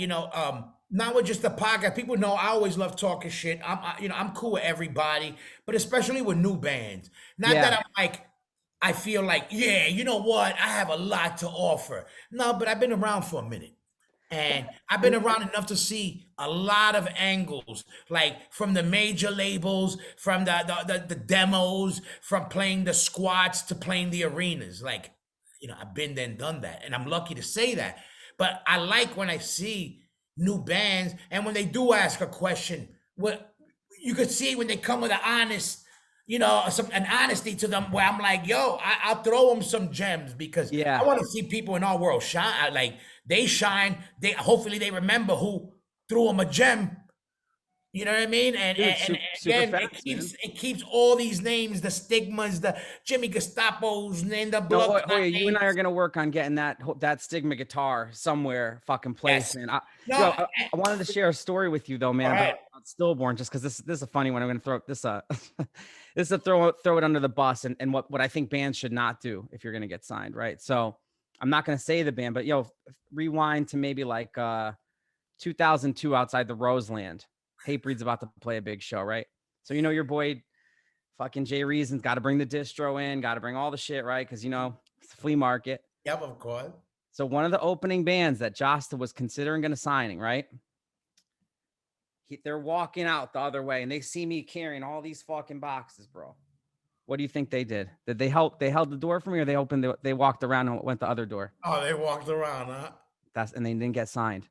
not with just the podcast. People know I always love talking shit. I'm cool with everybody, but especially with new bands. Not Yeah. that I'm like, I feel like, yeah, you know what? I have a lot to offer. No, but I've been around for a minute. And I've been around enough to see a lot of angles, like from the major labels, from the demos, from playing the squats to playing the arenas. Like, I've been there and done that, and I'm lucky to say that. But I like when I see new bands, and when they do ask a question, what you could see when they come with an honest, an honesty to them, where I'm like, yo, I'll throw them some gems, because Yeah. I want to see people in our world shine. Like, they shine. Hopefully they remember who threw them a gem You know what I mean? Dude, And super again, facts, man. it keeps all these names, the stigmas, the Jimmy Gestapo's, and the No, blood clot Hoya, you and I are names. gonna work on getting that stigma guitar somewhere fucking place, Yes. man. No. Yo, I wanted to share a story with you though, man, All right. about stillborn, just because this is a funny one. I'm gonna throw this this is a throw it under the bus, and what I think bands should not do if you're gonna get signed, right? So I'm not gonna say the band, but yo, rewind to maybe like 2002 outside the Roseland. Hatebreed's about to play a big show, right? So you know your boy fucking Jay Reason's got to bring the distro in, got to bring all the shit, right? Because you know it's the flea market. Yep, of course. So one of the opening bands that Josta was considering going to signing, right? They're walking out the other way, and they see me carrying all these fucking boxes, bro. What do you think they did? Did they help? They held the door for me, or they opened? They walked around and went the other door. Oh, they walked around, huh? And they didn't get signed.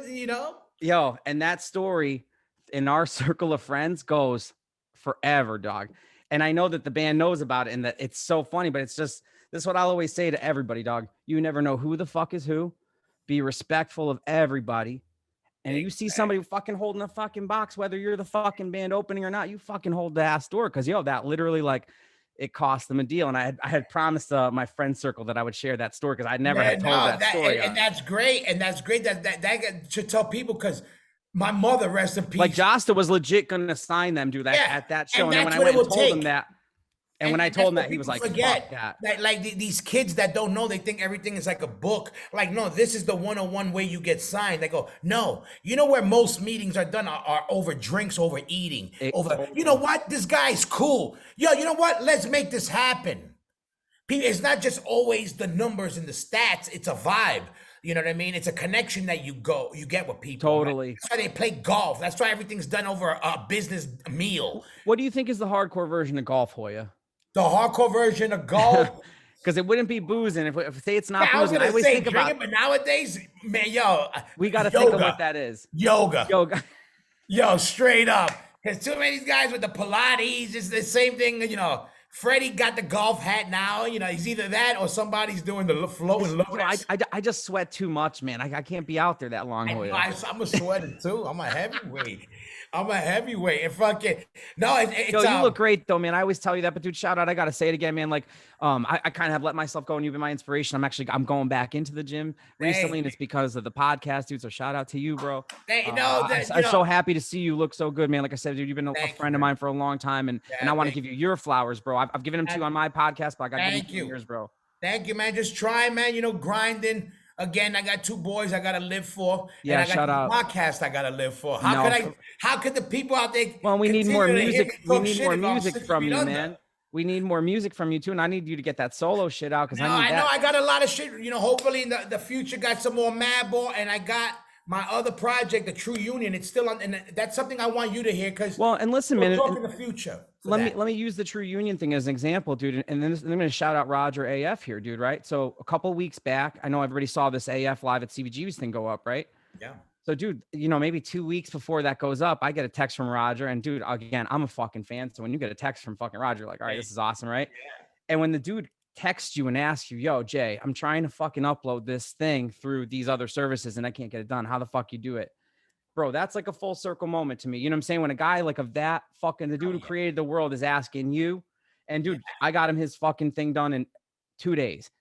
You know? Yo, and that story in our circle of friends goes forever, dog. And I know that the band knows about it and that it's so funny, but it's just this is what I'll always say to everybody, dog. You never know who the fuck is who. Be respectful of everybody. And you see somebody fucking holding a fucking box, whether you're the fucking band opening or not, you fucking hold the ass door. Cause yo, that literally like it cost them a deal. And I had promised my friend circle that I would share that story because I never had told that story. And that's great. And that's great that should tell people because my mother, rest in peace. Like Josta was legit gonna sign them, dude, at that show. And then when I went and told him that, and when I told him that, he was like, forget fuck that. Like these kids that don't know, they think everything is like a book. Like, no, this is the 101 way you get signed. They go, no. You know where most meetings are done are over drinks, over eating, over, you know what? This guy's cool. Yo, you know what? Let's make this happen. It's not just always the numbers and the stats. It's a vibe. You know what I mean? It's a connection that you get with people. Totally. Right? That's why they play golf. That's why everything's done over a business meal. What do you think is the hardcore version of golf, Hoya? The hardcore version of golf. Because it wouldn't be boozing if say it's not Yeah, boozing. I always say think about but nowadays, man, yo, we got to think of what that is. Yoga. Yo, straight up. Because too many guys with the Pilates, it's the same thing. You know, Freddie got the golf hat now. You know, he's either that or somebody's doing the floating lotus. I just sweat too much, man. I can't be out there that long. I'm a sweater too. I'm a heavyweight. And fucking no, Yo, you look great though, man. I always tell you that, but dude, shout out. I gotta say it again, man. Like, I kind of have let myself go, and you've been my inspiration. I'm going back into the gym recently, and it's because of the podcast, dude. So shout out to you, bro. I'm so happy to see you look so good, man. Like I said, dude, you've been a friend of mine for a long time, and I want to give you your flowers, bro. I've given them to you on my podcast, but I got to give you yours, bro. Thank you, man. Just try, man. You know, grinding. Again, I got 2 boys I gotta live for. Yeah, and I got a podcast I gotta live for. How could the people out there? Well, we need more music. We need more music from you, man. We need more music from you too, and I need you to get that solo shit out because I know I got a lot of shit. You know, hopefully in the future, got some more Madball, and I got my other project, the True Union. It's still on, and that's something I want you to hear because and listen, man, talk in the future. Let me use the True Union thing as an example, dude. And then I'm going to shout out Roger AF here, dude. Right. So a couple weeks back, I know everybody saw this AF live at CBGB's thing go up, right? Yeah. So, dude, you know, maybe 2 weeks before that goes up, I get a text from Roger, and dude, again, I'm a fucking fan. So when you get a text from fucking Roger, like, all right, this is awesome, right? Yeah. And when the dude texts you and asks you, yo, Jay, I'm trying to fucking upload this thing through these other services and I can't get it done. How the fuck you do it? Bro, that's like a full circle moment to me. You know what I'm saying? When a guy like of that fucking, the dude who created the world is asking you, and dude, I got him his fucking thing done in 2 days,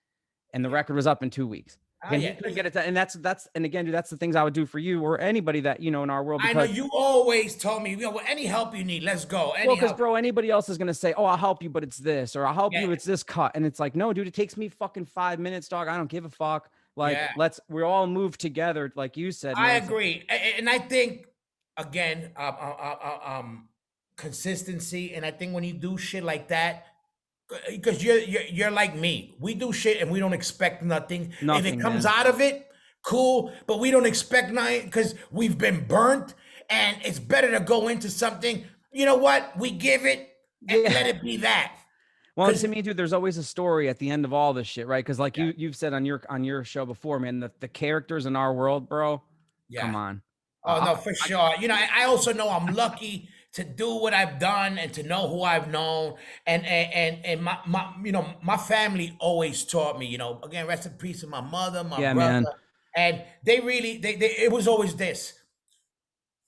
and the record was up in 2 weeks. And he couldn't get it done. And that's and again, dude, that's the things I would do for you or anybody that, you know, in our world. I know you always told me, you know, any help you need, let's go. Well, because bro, anybody else is gonna say, oh, I'll help you, but it's this, or I'll help you, it's this cut. And it's like, no, dude, it takes me fucking 5 minutes, dog. I don't give a fuck. Like, we all move together, like you said. I agree. And I think again, consistency. And I think when you do shit like that, because you're like me, we do shit and we don't expect nothing. If it comes out of it, cool, but we don't expect nothing because we've been burnt, and it's better to go into something. You know what? We give it and let it be that. Well, to me, dude, there's always a story at the end of all this shit, right? Because like you've said on your show before, man, the characters in our world, bro. Come on. Oh no, for sure. You know, I also know I'm lucky to do what I've done and to know who I've known, and my you know, my family always taught me, you know, again, rest in peace to my mother, my brother, man. And they really it was always this.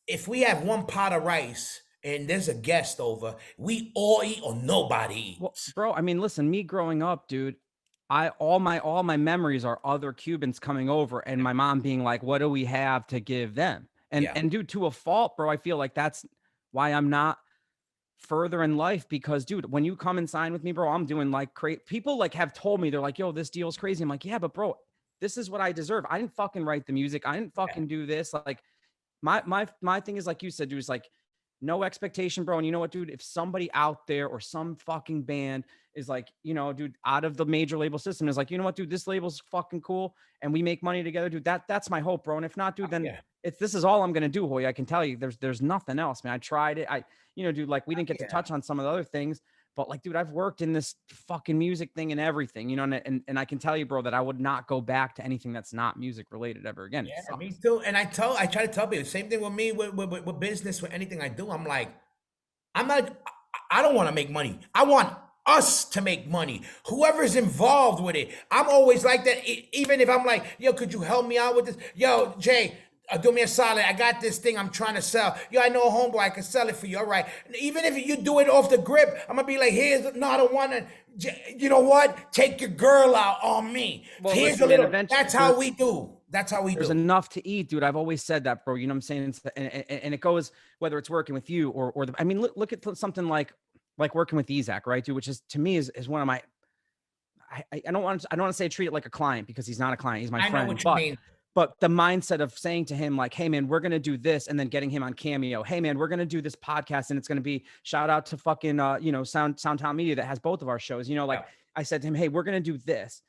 if we have one pot of rice and there's a guest over, we all eat or nobody Well, eats. bro, I mean, listen, me growing up, dude, all my memories are other Cubans coming over and my mom being like, "What do we have to give them?" And Yeah. and dude, to a fault, bro, I feel like that's why I'm not further in life because, dude, when you come and sign with me, bro, I'm doing like crazy. People like have told me they're like, "Yo, this deal's crazy." I'm like, "Yeah, but bro, this is what I deserve. I didn't fucking write the music. I didn't Yeah. fucking do this." Like my thing is like you said, dude, is like no expectation, bro. And you know what, dude? If somebody out there or some fucking band is like, dude, out of the major label system is like, you know what, dude, this label's fucking cool and we make money together, dude. That's my hope, bro. And if not, dude, then Yeah. this is all I'm gonna do, Hoy. I can tell you there's nothing else, man. I tried it. Dude, like we didn't get to Yeah. touch on some of the other things, but like, dude, I've worked in this fucking music thing and everything, and I can tell you, bro, that I would not go back to anything that's not music related ever again. It Yeah, me sucks. too. And I try to tell people the same thing with me with business, with anything I do. I'm like, I'm not, I don't want to make money. I want us to make money. Whoever's involved with it. I'm always like that. Even if I'm like, yo, could you help me out with this? Yo, Jay, do me a solid. I got this thing I'm trying to sell. Yo, I know a homeboy. I can sell it for you. All right. Even if you do it off the grip, I'm going to be like, here's not a one. And you know what? Take your girl out on me. Well, Here's a listen, man, little, eventually that's how we do. That's how we there's do. enough to eat, dude. I've always said that, bro. You know what I'm saying? And it goes whether it's working with you I mean, look at something like working with Isaac, right, dude? Which is to me is one of my. I don't want to say treat it like a client because he's not a client. He's my I know friend, what you but. mean. But the mindset of saying to him, like, hey, man, we're going to do this and then getting him on Cameo. Hey, man, we're going to do this podcast and it's going to be shout out to fucking, Soundtown Media that has both of our shows. Like Yeah. I said to him, hey, we're going to do this.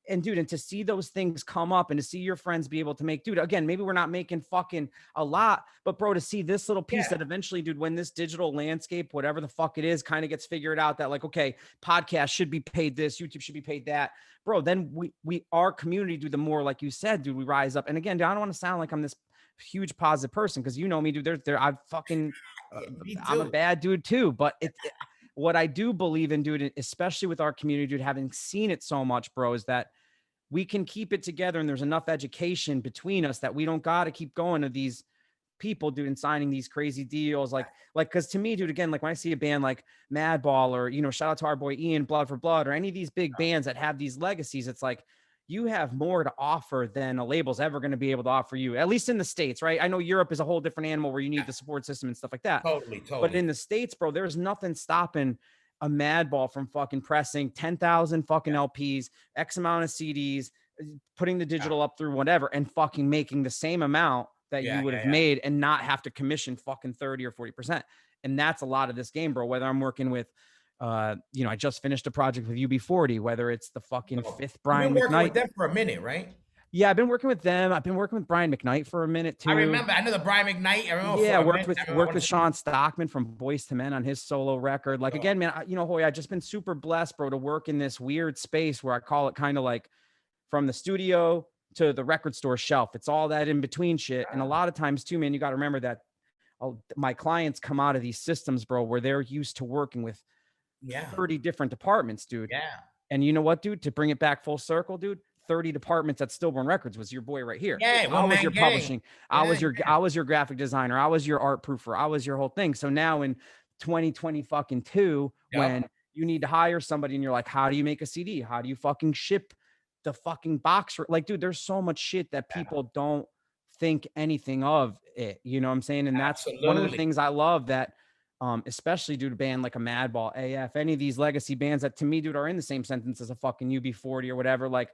And dude, and to see those things come up and to see your friends be able to make, dude, again, maybe we're not making fucking a lot, but bro, to see this little piece Yeah. that eventually, dude, when this digital landscape, whatever the fuck it is, kind of gets figured out that like, okay, podcast should be paid this, YouTube should be paid that, bro. Then our community, dude, the more, like you said, dude, we rise up. And again, dude, I don't want to sound like I'm this huge positive person because you know me, dude. I fucking, Me I'm a too. bad dude too, but what I do believe in, dude, especially with our community, dude, having seen it so much, bro, is that we can keep it together and there's enough education between us that we don't got to keep going to these people, dude, and signing these crazy deals. Because to me, dude, again, like when I see a band like Madball or, shout out to our boy Ian, Blood for Blood, or any of these big bands that have these legacies, it's like, you have more to offer than a label's ever going to be able to offer you, at least in the States, right? I know Europe is a whole different animal where you need the support system and stuff like that. Totally, But totally. in the States, bro, there's nothing stopping a Madball from fucking pressing 10,000 fucking LPs, X amount of CDs, putting the digital up through whatever, and fucking making the same amount that Yeah, you would yeah, have yeah. made and not have to commission fucking 30 or 40%. And that's a lot of this game, bro. Whether I'm working with, I just finished a project with UB40, whether it's the fucking So, fifth you've Brian been working with McKnight. them for a minute, right? Yeah, I've been working with them. I've been working with Brian McKnight for a minute too. I remember. I know the Brian McKnight. I remember Yeah, for a worked minute. with Sean Stockman from Boys to Men on his solo record. Like again, man, Hoy, I've just been super blessed, bro, to work in this weird space where I call it kind of like from the studio to the record store shelf. It's all that in between shit. And a lot of times too, man, you got to remember that my clients come out of these systems, bro, where they're used to working with 30 different departments, dude. Yeah. And you know what, dude? To bring it back full circle, dude, 30 departments at Stillborn Records was your boy right here. Yeah, I was man your gang. publishing. I was your graphic designer. I was your art proofer. I was your whole thing. So now in 2020 fucking two, when you need to hire somebody and you're like, how do you make a CD? How do you fucking ship the fucking box? Like, dude, there's so much shit that people don't think anything of it. You know what I'm saying? And that's one of the things I love that, especially due to band like a Madball, AF, any of these legacy bands that to me, dude, are in the same sentence as a fucking UB40 or whatever. Like,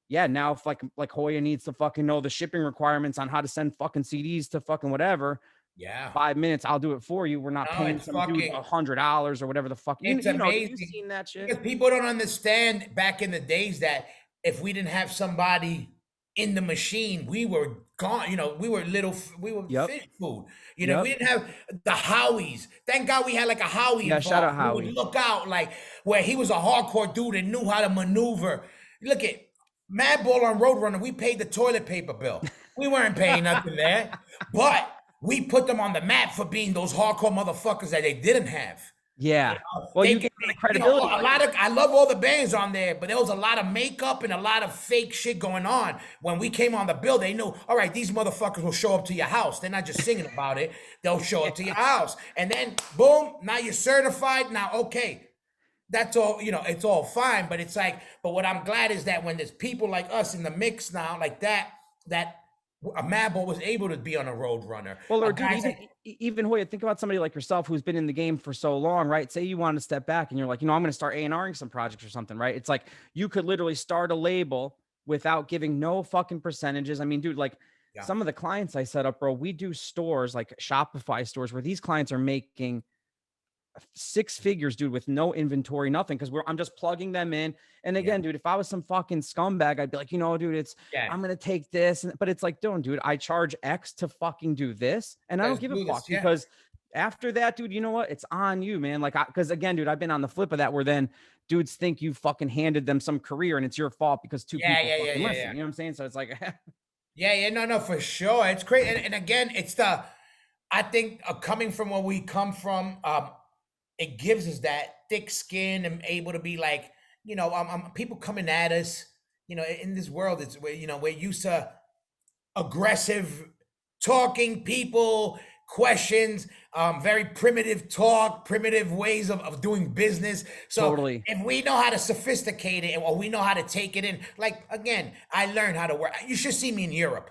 yeah, now if like Hoya needs to fucking know the shipping requirements on how to send fucking CDs to fucking whatever. Yeah. 5 minutes, I'll do it for you. We're not paying some dude $100 or whatever the fuck. It's amazing. You've seen that shit. Because people don't understand back in the days that if we didn't have somebody in the machine, we were gone. We were fish food. We didn't have the Howies. Thank God we had like a Howie. Yeah, shout out Howie. We would look out like where he was a hardcore dude and knew how to maneuver. Look at Madball on Roadrunner. We paid the toilet paper bill. We weren't paying nothing there, but we put them on the map for being those hardcore motherfuckers that they didn't have. Yeah. Well, you gave them the You know, credibility. a lot of I love all the bands on there, but there was a lot of makeup and a lot of fake shit going on. When we came on the bill, they knew, all right, these motherfuckers will show up to your house. They're not just singing about it; they'll show up to your house, and then boom, now you're certified. Now, okay, that's all. You know, it's all fine, but it's like, but what I'm glad is that when there's people like us in the mix now, like that a Madball was able to be on a Road Runner. Well, or A dude, guy's like, even Hoya, think about somebody like yourself who's been in the game for so long, right? Say you want to step back and you're like, I'm going to start A&Ring some projects or something, right? It's like you could literally start a label without giving no fucking percentages. I mean, dude, like yeah, some of the clients I set up, bro, we do stores like Shopify stores where these clients are making six figures, dude, with no inventory, nothing. Cause I'm just plugging them in. And yeah, again, dude, if I was some fucking scumbag, I'd be like, dude, yeah. I'm going to take this. But it's like, dude, I charge X to fucking do this. And I Let's don't give a do fuck this. Yeah. because after that, dude, you know what? It's on you, man. Like, cause again, dude, I've been on the flip of that where then dudes think you fucking handed them some career and it's your fault because two Yeah, people yeah, fucking yeah, listen. yeah. You know what I'm saying? So it's like, Yeah, no, for sure. It's great. And again, I think coming from where we come from, it gives us that thick skin and able to be like, people coming at us, in this world, it's where, we're used to aggressive talking people, questions, very primitive talk, primitive ways of doing business. So totally. if we know how to sophisticate it or we know how to take it in, like, again, I learned how to work. You should see me in Europe.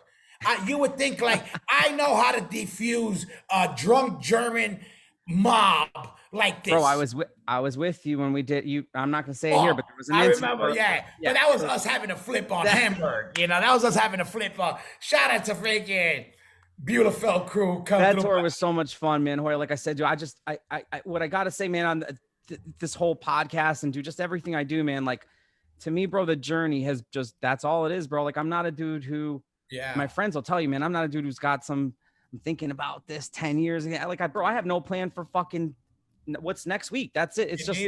You would think like I know how to defuse a drunk German mob like this. Bro, I was with you when we did you. I'm not gonna say it here, Oh, but there was an I incident. remember, yeah. But that was us having a flip on Hamburg. That was us having a flip on. Shout out to freaking Beautiful crew. Come that through. tour was so much fun, man. Hoyer, like I said, dude, what I gotta say, man, on this whole podcast and do just everything I do, man. Like to me, bro, the journey has just that's all it is, bro. Like I'm not a dude who, my friends will tell you, man, I'm not a dude who's got some. I'm thinking about this 10 years ago. Like I have no plan for fucking what's next week. That's it. It's just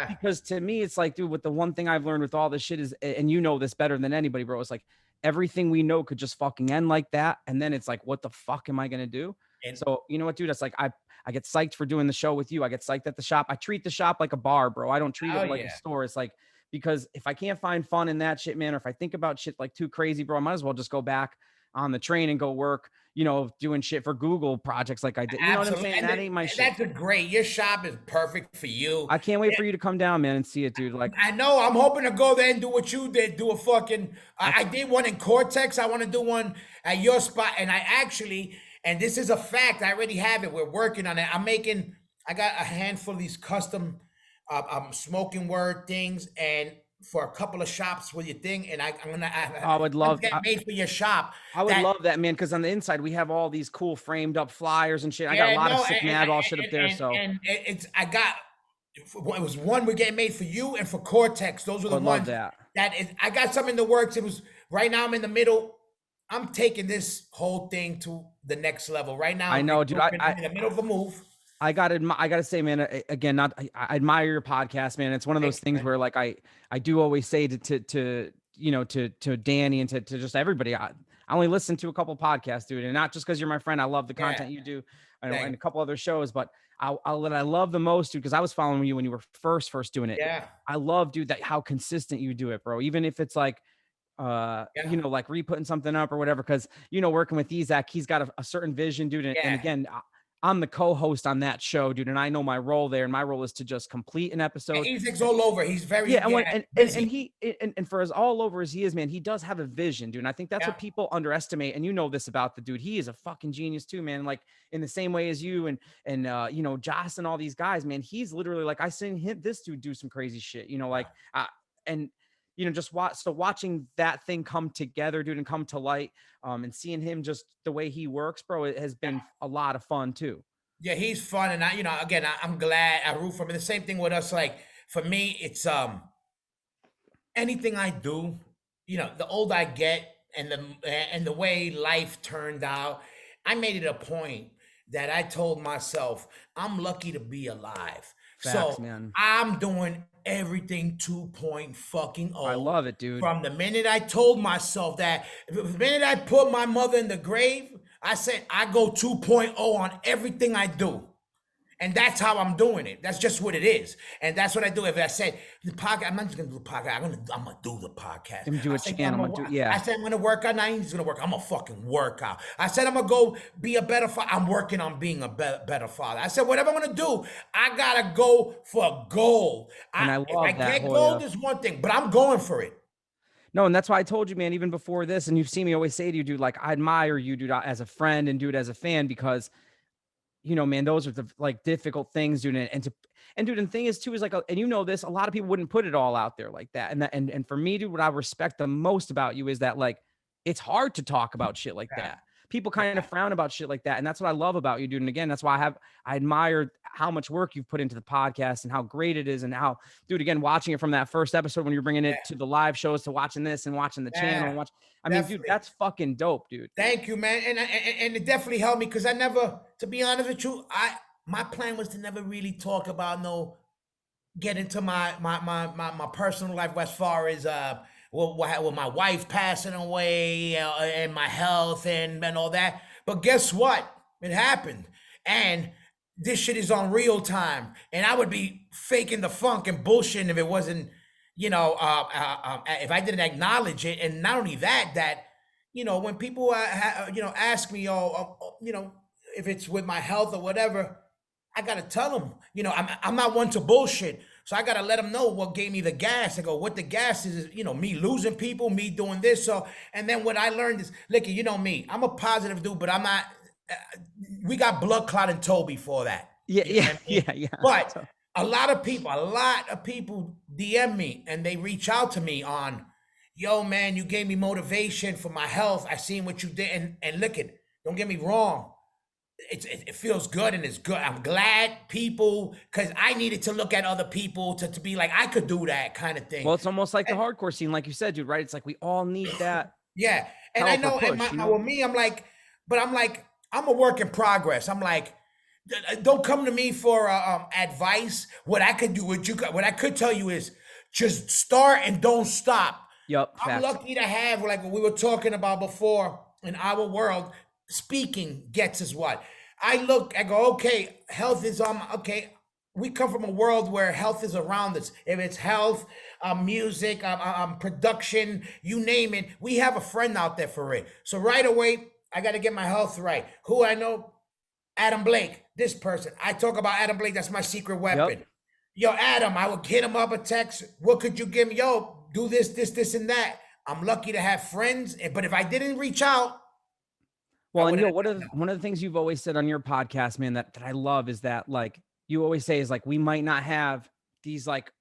because to me, it's like, dude, with the one thing I've learned with all this shit is, and you know this better than anybody, bro. It's like everything we know could just fucking end like that. And then it's like, what the fuck am I going to do? And so, you know what, dude, it's like, I get psyched for doing the show with you. I get psyched at the shop. I treat the shop like a bar, bro. I don't treat it like a store. It's like, because if I can't find fun in that shit, man, or if I think about shit like too crazy, bro, I might as well just go back on the train and go work, doing shit for Google projects like I did. You know what I'm saying? And that ain't my shit. That's great. Your shop is perfect for you. I can't wait for you to come down, man, and see it, dude. Like I know. I'm hoping to go there and do what you did. Do a fucking. I did one in Cortex. I want to do one at your spot. And I actually, and this is a fact, I already have it. We're working on it. I got a handful of these custom smoking word things, and for a couple of shops with your thing, and I would love get made for your shop. I would love that, man, because on the inside we have all these cool framed up flyers and shit. I got a lot of sick Madball shit up there. So it was one we're getting made for you and for Cortex. Those were the ones that I got some in the works. It was right now. I'm in the middle. I'm taking this whole thing to the next level right now. I know, dude. I'm in the middle of a move. I gotta say, man, again, I admire your podcast, man. It's one of those things where like I do always say to Danny and to just everybody, I only listen to a couple podcasts, dude, and not just because you're my friend. I love the content you do, and a couple other shows, but what I love the most, dude, because I was following you when you were first doing it. Yeah, I love, dude, that how consistent you do it, bro. Even if it's like like re-putting something up or whatever, because working with Isaac, he's got a certain vision, dude, and again, I'm the co-host on that show, dude, and I know my role there, and my role is to just complete an episode. Isaac's all over. He's very and for as all over as he is, man, he does have a vision, dude. And I think that's what people underestimate. And you know this about the dude. He is a fucking genius too, man. Like in the same way as you and Joss and all these guys, man. He's literally like I seen this dude do some crazy shit, just watching that thing come together, dude, and come to light, and seeing him just the way he works, bro, it has been a lot of fun too. Yeah, he's fun, and I'm glad I root for him. The same thing with us. Like for me, it's anything I do, the older I get, and the way life turned out, I made it a point that I told myself I'm lucky to be alive. Facts, man. I'm doing everything 2.0. I love it, dude. From the minute I told myself that, the minute I put my mother in the grave, I said I go 2.0 on everything I do. And that's how I'm doing it. That's just what it is. And that's what I do. If I said the podcast, I'm not just gonna do the podcast. I'm gonna do the podcast. I'm do I a said channel. I'm gonna do yeah. I said I'm gonna work out. Now I ain't just gonna work. I'm gonna fucking work out. I said I'm gonna go be a better father. I'm working on being a better father. I said whatever I'm gonna do, I gotta go for gold. And I If I love that, get gold is one thing, but I'm going for it. No, and that's why I told you, man, even before this, and you've seen me always say to you, dude, like I admire you, dude, as a friend and dude, as a fan, because you know, man, those are the like difficult things, dude. And dude, and the thing is too, is like, and you know this, a lot of people wouldn't put it all out there like that. And for me, dude, what I respect the most about you is that like, it's hard to talk about shit like that. People kind of frown about shit like that. And that's what I love about you, dude. And again, that's why I admire how much work you've put into the podcast and how great it is. And how, dude, again, watching it from that first episode, when you're bringing it to the live shows, to watching this and watching the channel and I mean, dude, that's fucking dope, dude. Thank you, man. And it definitely helped me, because I never, to be honest with you, my plan was to never really talk about get into my personal life as far as with my wife passing away and my health and all that. But guess what? It happened. And this shit is on real time. And I would be faking the funk and bullshit if it wasn't, if I didn't acknowledge it. And not only that, when people, ask me, if it's with my health or whatever, I got to tell them, I'm not one to bullshit. So I got to let them know what gave me the gas. I go, what the gas is, me losing people, me doing this. So, and then what I learned is, look, you know me, I'm a positive dude, but I'm not, we got blood clot and toe before that. Yeah. But a lot of people DM me and they reach out to me on, yo, man, you gave me motivation for my health. I seen what you did. And look it, don't get me wrong. It feels good and it's good. I'm glad people, because I needed to look at other people to be like, I could do that kind of thing. Well, it's almost like the hardcore scene, like you said, dude, right? It's like we all need that. Yeah. And I know, push, with me, I'm like, I'm a work in progress. I'm like, don't come to me for advice. What I could do, what I could tell you is just start and don't stop. Yep. I'm lucky to have, like what we were talking about before, in our world, speaking gets us what? I go, okay, health is okay. We come from a world where health is around us. If it's health, music, production, you name it, we have a friend out there for it. So right away, I got to get my health right. Who I know? Adam Blake, this person. I talk about Adam Blake. That's my secret weapon. Yep. Yo, Adam, I would hit him up a text. What could you give me? Yo, do this, and that. I'm lucky to have friends. But if I didn't reach out, well, and one of the things you've always said on your podcast, man, that I love is that, like, you always say is like, we might not have these like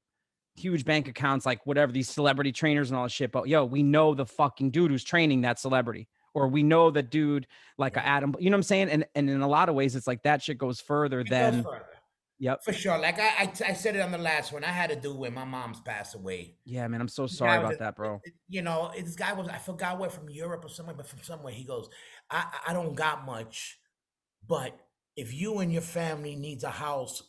huge bank accounts, like whatever, these celebrity trainers and all this shit, but yo, we know the fucking dude who's training that celebrity, or we know the dude like Adam, you know what I'm saying? And in a lot of ways, it's like that shit goes further than. Yep. For sure. Like I said it on the last one, I had to do when my mom's passed away. Yeah, man, I'm so sorry about that, bro. This guy was, I forgot where, from Europe or somewhere, but from somewhere. He goes, I don't got much, but if you and your family needs a house,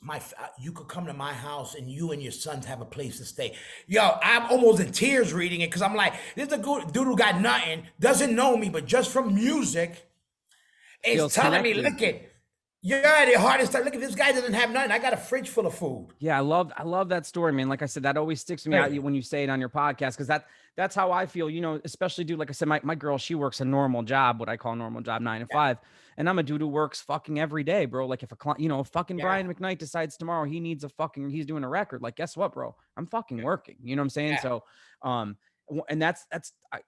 you could come to my house and you and your sons have a place to stay. Yo, I'm almost in tears reading it, because I'm like, this is a dude who got nothing, doesn't know me, but just from music, it's telling me, look at, you're at the hardest time. Look, if this guy doesn't have nothing, I got a fridge full of food. Yeah, I love that story, man. Like I said, that always sticks to me out when you say it on your podcast, because that's how I feel, especially, dude, like I said, my girl, she works a normal job, what I call a normal job, 9 to 5. And I'm a dude who works fucking every day, bro. Like if a client, fucking Brian McKnight decides tomorrow he's doing a record, like, guess what, bro? I'm fucking working. You know what I'm saying? So, and that's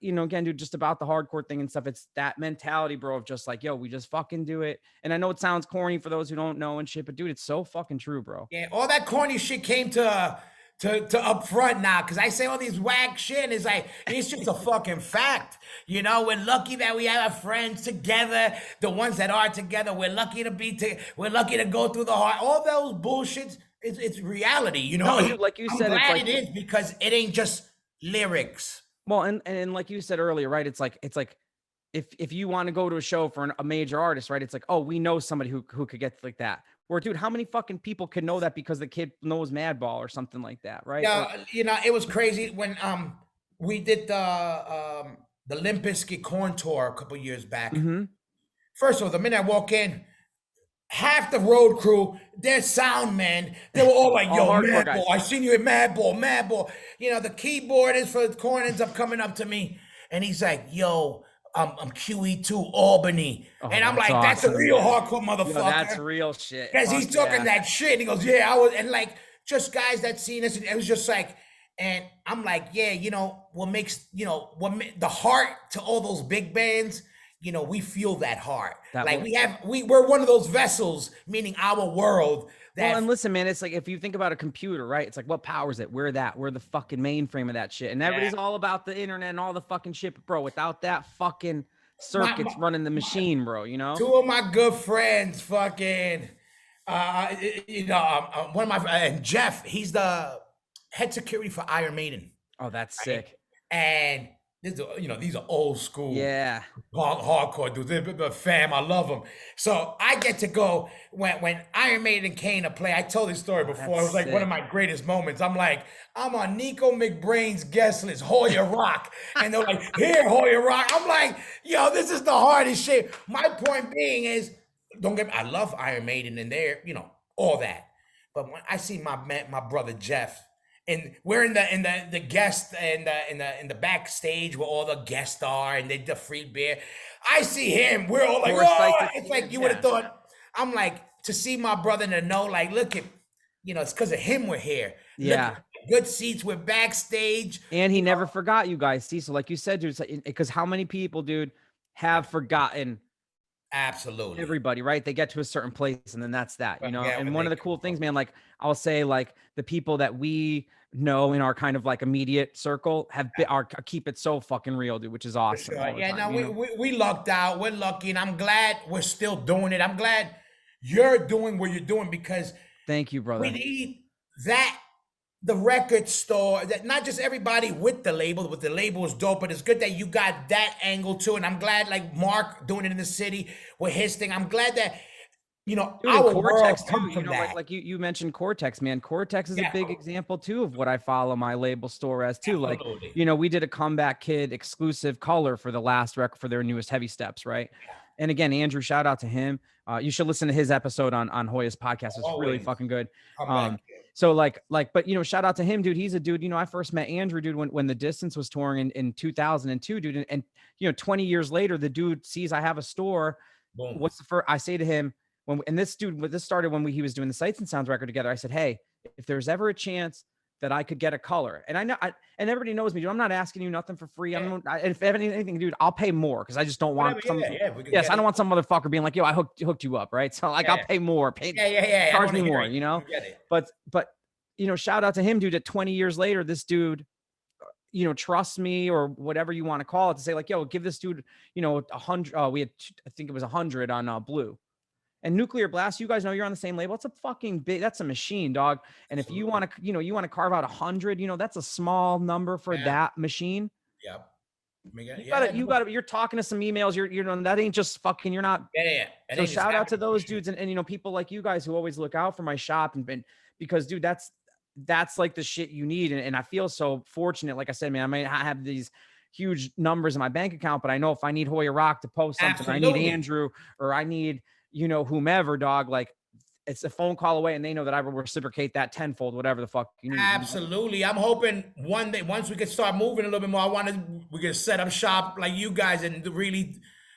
again, dude, just about the hardcore thing and stuff. It's that mentality, bro, of just like, yo, we just fucking do it. And I know it sounds corny for those who don't know and shit, but dude, it's so fucking true, bro. Yeah, all that corny shit came to up front now, because I say all these whack shit, and it's just a fucking fact. We're lucky that we have our friends together, the ones that are together. We're lucky to we're lucky to go through the heart. All those bullshits, it's reality, No, dude, like you said, I'm glad it's like, it is, because it ain't just lyrics. Well, and like you said earlier, right? It's like if you want to go to a show for a major artist, right? It's like, oh, we know somebody who could get like that. Where, dude, how many fucking people can know that because the kid knows Madball or something like that, right? Yeah, it was crazy when we did the Limp Bizkit Corn Tour a couple years back. Mm-hmm. First of all, the minute I walk in, half the road crew, their sound man, they were all like, All yo, hardcore guys. Madball, I seen you at Madball, Madball. You know, the keyboardist for the corn ends up coming up to me and he's like, yo, I'm QE2 Albany. Oh, And I'm that's like, that's a awesome. real hardcore Yo, that's motherfucker. real shit. Because Fuck he's talking yeah. that shit. And he goes, yeah, I was, and like, just guys that seen us, and it was just like, and I'm like, yeah, you know, what makes, you know, the heart to all those big bands, you know, we feel that heart. That Like will- we're one of those vessels, meaning our world. That Well, and listen, man, it's like if you think about a computer, right? It's like what powers it? We're that. We're the fucking mainframe of that shit. And everybody's all about the internet and all the fucking shit, but bro. Without that fucking circuits running the machine, bro, you know? two of my good friends, fucking, you know, one of my and Jeff, he's the head security for Iron Maiden. Oh, that's Right? sick. And this, you know, these are old school, Yeah. hardcore dudes. They're the fam, I love them. So I get to go when Iron Maiden came to play. I told this story before. It that's was like one of sick. my greatest moments. I'm like, I'm on Nico McBrain's guest list, Hoya Rock, and they're like, here, Hoya Rock. I'm like, yo, this is the hardest shit. My point being is, don't get me, I love Iron Maiden and they're, you know, all that. But when I see my brother Jeff, and we're in the guest in the backstage where all the guests are, and they the free beer. I see him. We're all like, We're psyched oh, to it's see like him, you would have yeah. thought. I'm like to see my brother and to know, like, look at, you know, it's because of him we're here. Yeah. Look, good seats. We're backstage. And he never forgot you guys. See, so like you said, dude, because how many people, dude, have forgotten Absolutely. everybody, right? They get to a certain place and then that's that, you know? Forget And where one they of the come cool from. things, man, like I'll say like the people that we know in our kind of like immediate circle have been are keep it so fucking real, dude, which is For awesome sure. all the Yeah, time, no, you know? we lucked out. We're lucky, and I'm glad we're still doing it. I'm glad you're doing what you're doing because Thank you, we brother. need that the record store, that not just everybody with the label is dope, but it's good that you got that angle too. And I'm glad like Mark doing it in the city with his thing. I'm glad that, you know, Dude, and our world Cortex too, comes you from know, that. like you mentioned Cortex, man. Cortex is a Yeah, big example too of what I follow my label store as too. Like, absolutely. you know, we did a Comeback Kid exclusive color for the last record for their newest Heavy Steps, right? And again, Andrew, shout out to him. You should listen to his episode on Hoya's podcast. It's really Always fucking good. come back. So but you know, shout out to him, dude. He's a dude. You know, I first met Andrew, dude, when the Distance was touring in 2002, dude. And you know, 20 years later, the dude sees I have a store. Boom. What's the first? I say to him, and this started when he was doing the Sights and Sounds record together. I said, hey, if there's ever a chance that I could get a color, and I know, and everybody knows me, dude. I'm not asking you nothing for free. Yeah. And if anything, dude, I'll pay more because I just don't want Whatever, some. we can Yes, get I don't it. want some motherfucker being like, yo, I hooked you up, right? So like, Yeah, I'll pay more. Pay, I charge wanna me hear more, it. you know. We get it. But you know, shout out to him, dude. At 20 years later, this dude, you know, trust me or whatever you want to call it, to say like, yo, give this dude, you know, 100. We had, I think it was 100 on Blue. And Nuclear Blast, you guys know you're on the same label. It's a fucking big, that's a machine, dog. And if you want to, you know, you want to carve out 100, you know, that's a small number for Yeah. that machine. Yep. You're talking to some emails. You know, that ain't just fucking, you're not. Yeah. So shout out to those dudes and, you know, people like you guys who always look out for my shop and because dude, that's like the shit you need. And I feel so fortunate. Like I said, man, I might not have these huge numbers in my bank account, but I know if I need Hoya Rock to post something, Absolutely. I need Andrew or I need, you know, whomever, dog, like it's a phone call away and they know that I will reciprocate that tenfold, whatever the fuck you need. Absolutely. I'm hoping one day, once we can start moving a little bit more, we can set up shop like you guys and really,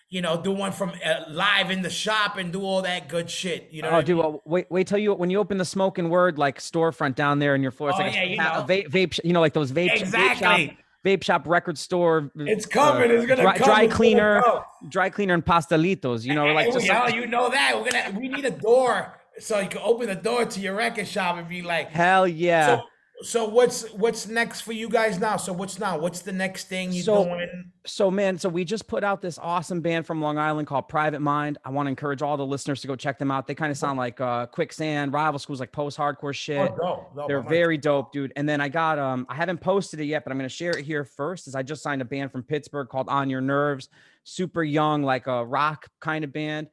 you know, do one from live in the shop and do all that good shit. You know? Oh, dude, well, wait till you when you open the Smokin Word like storefront down there in your floor. It's Oh, like yeah, a, you a know. vape, you know, like those Exactly. vape shop record store. It's coming. It's gonna come. Dry It's cleaner, gonna dry cleaner and pastelitos. You know, like Hey, just yo, like, you know that we need a door so you can open the door to your record shop and be like, hell yeah. So what's next for you guys now? So what's now? What's the next thing you're doing? So man, so we just put out this awesome band from Long Island called Private Mind. I want to encourage all the listeners to go check them out. They kind of sound like Quicksand, Rival Schools, like post-hardcore shit. Oh, dope. They're very dope, dude. And then I got I haven't posted it yet, but I'm gonna share it here first. Is I just signed a band from Pittsburgh called On Your Nerves, super young, like a rock kind of band.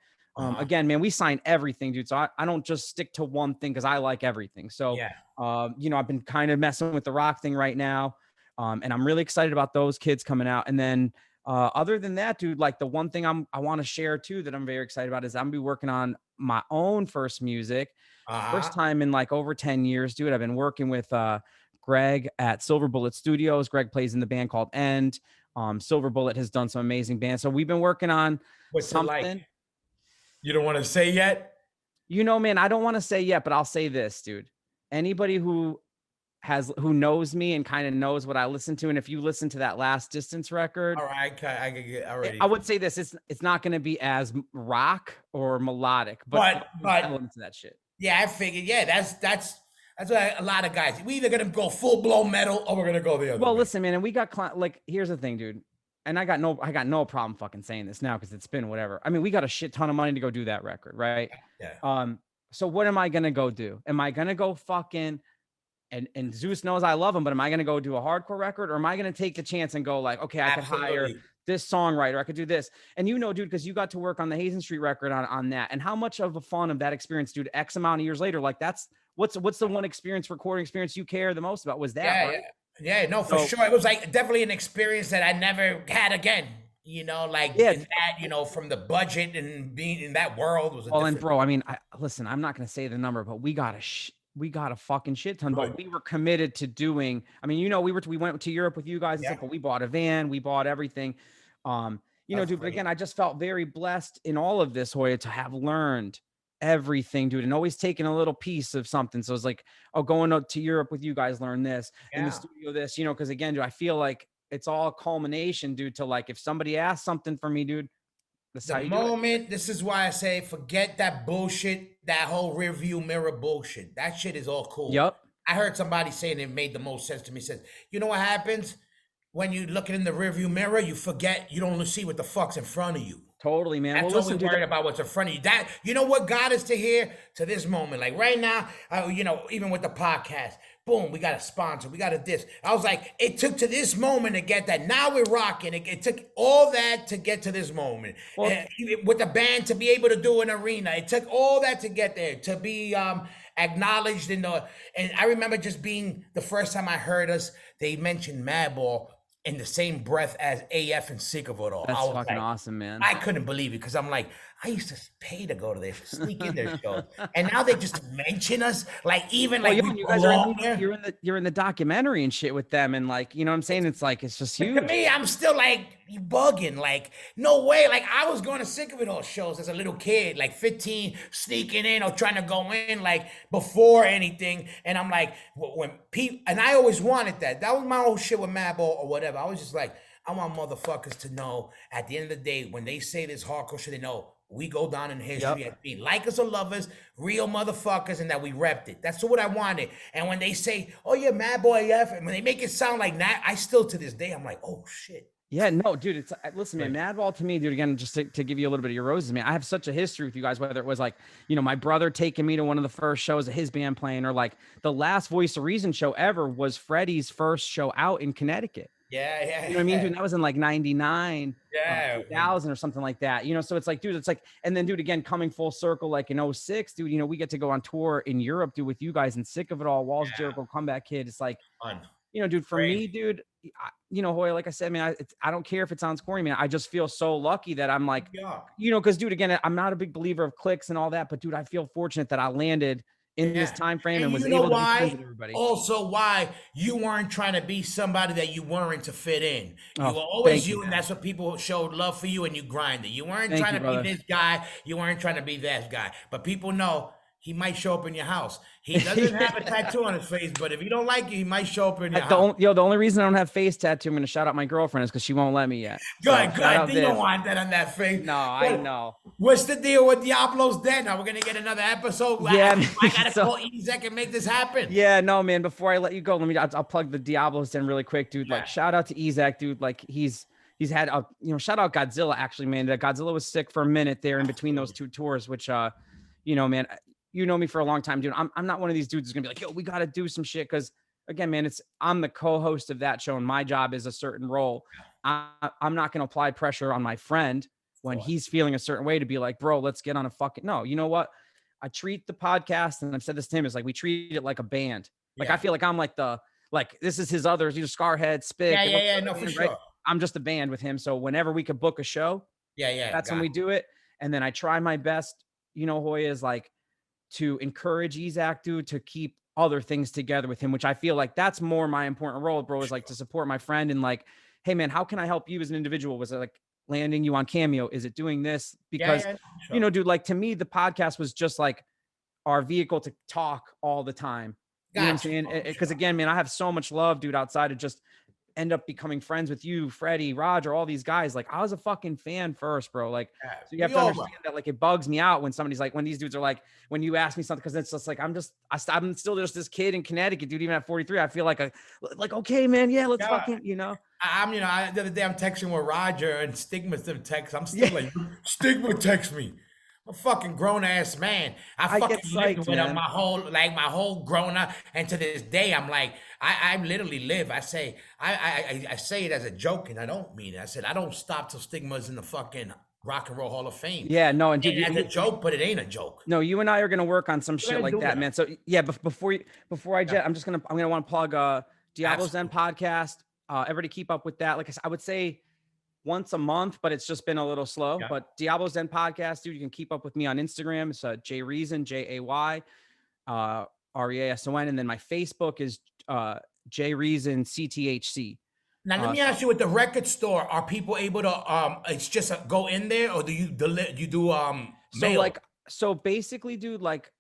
Again, man, we sign everything, dude. So I don't just stick to one thing because I like everything. So, you know, I've been kind of messing with the rock thing right now. And I'm really excited about those kids coming out. And then other than that, dude, like the one thing I want to share too that I'm very excited about is I'm gonna be working on my own first music. First Uh-huh. time in like over 10 years, dude. I've been working with Greg at Silver Bullet Studios. Greg plays in the band called End. Silver Bullet has done some amazing bands. So we've been working on What's it like? something. You don't want to say yet? You know, man, I don't want to say yet, but I'll say this, dude. Anybody who knows me and kind of knows what I listen to, and if you listen to that Last Distance record, All right, I can get already. I would say this: it's not going to be as rock or melodic, but But elements of that shit. yeah, I figured. Yeah, that's what a lot of guys. We either gonna go full blown metal or we're gonna go the other Well, way. listen, man, and we got like here's the thing, dude. And I got no problem fucking saying this now because it's been whatever. I mean, we got a shit ton of money to go do that record, right? Yeah. So what am I gonna go do? Am I gonna go fucking and Zeus knows I love him, but am I gonna go do a hardcore record, or am I gonna take the chance and go like, okay, I could hire Absolutely. this songwriter, I could do this. And you know, dude, because you got to work on the Hazen Street record on that. And how much of a fun of that experience, dude, X amount of years later, like that's what's the one recording experience you care the most about was that, Yeah, right? yeah, no, for So- sure. It was like definitely an experience that I never had again. You know, like Yeah. in that, you know, from the budget and being in that world was a Well, and different. bro, I mean, listen, I'm not gonna say the number, but we got a fucking shit ton. But Good. we were committed to doing. I mean, you know, we went to Europe with you guys and Yeah. stuff, but we bought a van, we bought everything. You know, That's dude. But great. again, I just felt very blessed in all of this, Hoya, to have learned everything, dude, and always taking a little piece of something. So it's like, oh, going up to Europe with you guys, learn this in the Yeah. studio, this, you know, because again, dude, I feel like it's all a culmination, dude, to like if somebody asks something from me, dude, that's how The you do it. moment, this is why I say forget that bullshit, that whole rear view mirror bullshit. That shit is all cool. Yep. I heard somebody saying it made the most sense to me. Says, you know what happens when you looking in the rear view mirror? You forget you don't see what the fuck's in front of you. Totally, man. That's Well, all listen, we dude, worried about what's in front of you. That you know what got us to here to this moment. Like right now, you know, even with the podcast, boom, we got a sponsor, we got a this. I was like, it took to this moment to get that. Now we're rocking. It took all that to get to this moment. Well- And with the band to be able to do an arena, it took all that to get there. To be acknowledged in the. And I remember just being the first time I heard us. They mentioned Madball in the same breath as AF and Sick of It All. that's I was fucking like, awesome, man. I couldn't believe it because I'm like, I used to pay to go to their sneak in their shows, and now they just mention us like even Well, like yo, we you guys are belong there. you're in the documentary and shit with them, and like, you know what I'm saying? It's like it's just To huge. me, I'm still like, you bugging. Like, no way. Like, I was going to Sick of It All shows as a little kid, like 15, sneaking in or trying to go in, like, before anything. And I'm like, when people, and I always wanted that. That was my whole shit with Madball or whatever. I was just like, I want motherfuckers to know at the end of the day, when they say this hardcore shit, they know we go down in history as being like us or love us, real motherfuckers, and that we repped it. That's what I wanted. And when they say, oh yeah, Madball AF, and when they make it sound like that, I still to this day, I'm like, oh shit. Yeah, no, dude. It's listen, man. Madball to me, dude. Again, just to give you a little bit of your roses, man. I have such a history with you guys. Whether it was like, you know, my brother taking me to one of the first shows of his band playing, or like the last Voice of Reason show ever was Freddie's first show out in Connecticut. Yeah. You know what I mean, dude? That was in like '99, Yeah. 2000 or something like that. You know, so it's like, dude, it's like, and then, dude, again, coming full circle, like in 06, dude. You know, we get to go on tour in Europe, dude, with you guys, and Sick of It All, Walls Jericho, Comeback Kid. It's like, Fun. you know, dude, for me, dude, you know, Hoya, like I said, man, I don't care if it sounds corny, man. I just feel so lucky that I'm like, Yeah. you know, because, dude, again, I'm not a big believer of clicks and all that, but, dude, I feel fortunate that I landed in this time frame and was you know able to be friends why? with everybody. Also, why you weren't trying to be somebody that you weren't to fit in. You Oh, were always thank you, you, and man. that's what people showed love for you, and you grinded. You weren't Thank trying you, to brother. be this guy. You weren't trying to be that guy. But people know he might show up in your house. He doesn't have a tattoo on his face, but if you don't like it, he might show up in your house. The only reason I don't have face tattoo, I'm going to shout out my girlfriend, is because she won't let me yet. Good, So, good. shout out You don't Viv. want that on that face. No, I know. What's the deal with Diablo's dead? Now we're gonna get another episode. Yeah, I gotta so- call Ezek and make this happen. Yeah, no, man. Before I let you go, I'll plug the Diablos in really quick, dude. Like, shout out to Ezek, dude. Like, he's had a, you know, shout out Godzilla, actually, man. That Godzilla was sick for a minute there in between those two tours, which, you know, man, you know me for a long time, dude. I'm not one of these dudes who's gonna be like, yo, we gotta do some shit, because again, man, I'm the co-host of that show, and my job is a certain role. I'm not gonna apply pressure on my friend when he's feeling a certain way to be like, bro, let's get on a fucking no. You know what? I treat the podcast, and I've said this to him, is like we treat it like a band. Like I feel like I'm like this is his others, you know, Scarhead, Spick. No, for band, sure. right? I'm just a band with him. So whenever we could book a show, Yeah. that's when we do it. And then I try my best, Hoya, is like to encourage Isaac, dude, to keep other things together with him, which I feel like that's more my important role, bro, is like to support my friend and like, hey man, how can I help you as an individual? Was it like landing you on Cameo? Is it doing this? Because, Sure. dude, like to me, the podcast was just like our vehicle to talk all the time. You know what I'm Gotcha. saying? Because again, man, I have so much love, dude, outside of just end up becoming friends with you, Freddie, Roger, all these guys. Like I was a fucking fan first, bro. Like, so you have to understand that like it bugs me out when somebody's like, when these dudes are like, when you ask me something, because it's just like I'm still just this kid in Connecticut, dude. Even at 43, I feel like okay, man, yeah, let's fucking, I'm, the other day I'm texting with Roger and Stigma text. I'm still like, Stigma text me. I'm a fucking grown ass man. I get fucking lived psyched, with him man. my whole grown up, and to this day I'm like, I literally live. I say I say it as a joke, and I don't mean it. I said I don't stop till Stigma's in the fucking Rock and Roll Hall of Fame. Yeah, no, and dude, As a joke, but it ain't a joke. no, you and I are gonna work on some shit gonna like do that, that. man. So yeah, before I jet, I'm gonna want to plug Diablo's Den podcast. Everybody keep up with that. Like I would say once a month, but it's just been a little slow. Yeah. But Diablo's Den podcast, dude, you can keep up with me on Instagram. It's Jay Reason, Jay Reason, and then my Facebook is Jay Reason CTHC. Now let me ask you: with the record store, are people able to? It's just go in there, or do you do mail? So basically, dude, like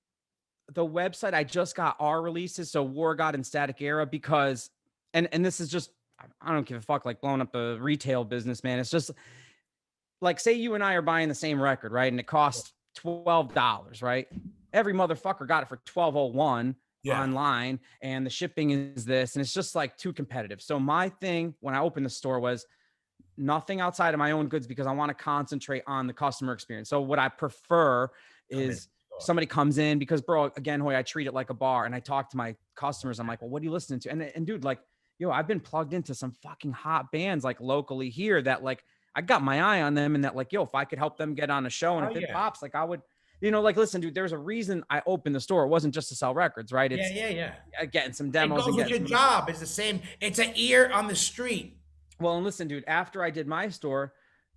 the website, I just got our releases, so War God and Static Era, because and this is just, I don't give a fuck, like blowing up the retail business, man. It's just like, say you and I are buying the same record, right? And it costs $12, right? Every motherfucker got it for $12.01 online, and the shipping is this, and it's just like too competitive. So my thing when I opened the store was nothing outside of my own goods, because I want to concentrate on the customer experience. So what I prefer is somebody comes in, because bro, again, Hoy, I treat it like a bar, and I talk to my customers. I'm like, well, what are you listening to? And dude, like, yo, I've been plugged into some fucking hot bands like locally here that like I got my eye on them, and that like, yo, if I could help them get on a show, and if it pops, like I would, like, listen, dude, there's a reason I opened the store. It wasn't just to sell records, right? It's getting some demos. It goes with your job. It's the same. It's an ear on the street. Well, and listen, dude, after I did my store,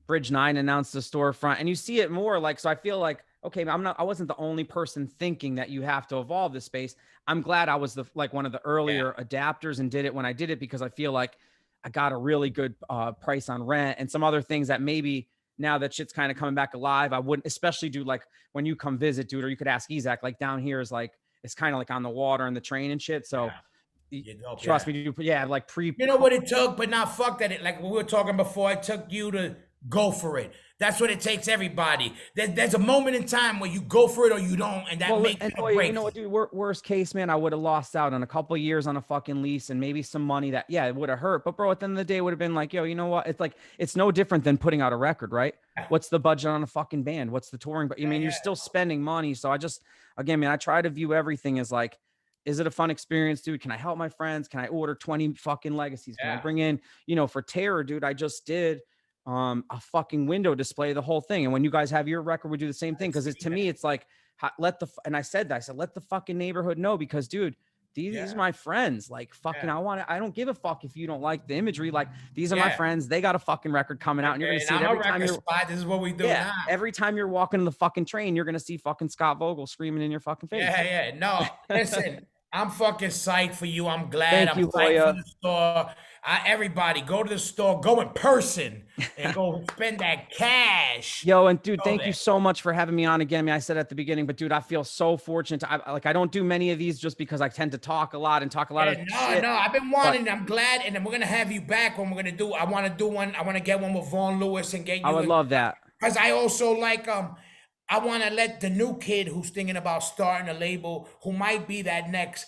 Bridge 9 announced the storefront, and you see it more like, so I feel like, okay, I wasn't the only person thinking that you have to evolve this space. I'm glad I was one of the earlier adapters and did it when I did it, because I feel like I got a really good price on rent and some other things that maybe now that shit's kind of coming back alive, I wouldn't, especially do like when you come visit, dude, or you could ask Isaac, like down here is like, it's kind of like on the water and the train and shit. So trust me, dude. Yeah, like You know what it took, but not fuck that. It like we were talking before. It took you to go for it. That's what it takes. Everybody. There's a moment in time where you go for it or you don't, and that makes it a break. You know what, dude? Worst case, man, I would have lost out on a couple of years on a fucking lease and maybe some money that, it would have hurt. But bro, at the end of the day, it would have been like, yo, you know what? It's like, it's no different than putting out a record, right? What's the budget on a fucking band? What's the touring? But you're still spending money. So again, man, I try to view everything as like, is it a fun experience, dude? Can I help my friends? Can I order 20 fucking legacies? Can I bring in, for Terror, dude? I just did a fucking window display, the whole thing. And when you guys have your record, we do the same thing. Cause to me, it's like, and I said, let the fucking neighborhood know, because dude, these are my friends. Like fucking, I don't give a fuck if you don't like the imagery. Like these are my friends. They got a fucking record coming out, and you're going to see it every time this is what we do now. Every time you're walking in the fucking train, you're going to see fucking Scott Vogel screaming in your fucking face. No, listen, I'm fucking psyched for you. I'm glad. I'm psyched for the store. Everybody, go to the store, go in person, and go spend that cash. Yo, and dude, thank you so much for having me on again. I mean, I said at the beginning, but dude, I feel so fortunate. I don't do many of these just because I tend to talk a lot of shit. I've been wanting. I'm glad, and then we're gonna have you back when we're gonna do. I want to do one. I want to get one with Vaughn Lewis and get you. I would love that, because I also like I want to let the new kid who's thinking about starting a label, who might be that next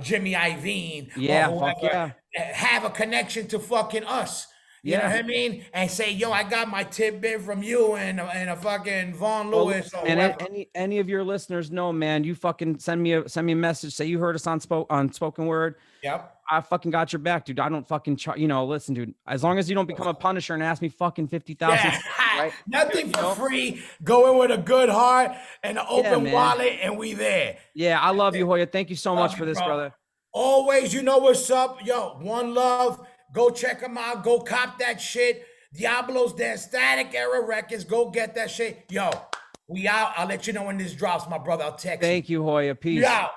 Jimmy Iovine, have a connection to fucking us. You know what I mean? And say, yo, I got my tidbit from you and a fucking Vaughn Lewis. And any of your listeners know, man, you fucking send me a message. Say you heard us on Spoken Word. Yep. I fucking got your back, dude. I don't fucking, listen, dude, as long as you don't become a Punisher and ask me fucking 50,000, right? Nothing for free. Go in with a good heart and an open wallet, and we there. Yeah, I love you, Hoya. Thank you so much for this, brother. Always, you know what's up. Yo, one love. Go check them out. Go cop that shit. Diablo's Den, Static Era Records. Go get that shit. Yo, We out. I'll let you know when this drops, my brother. I'll text you. Thank you, Hoya. Peace. We out.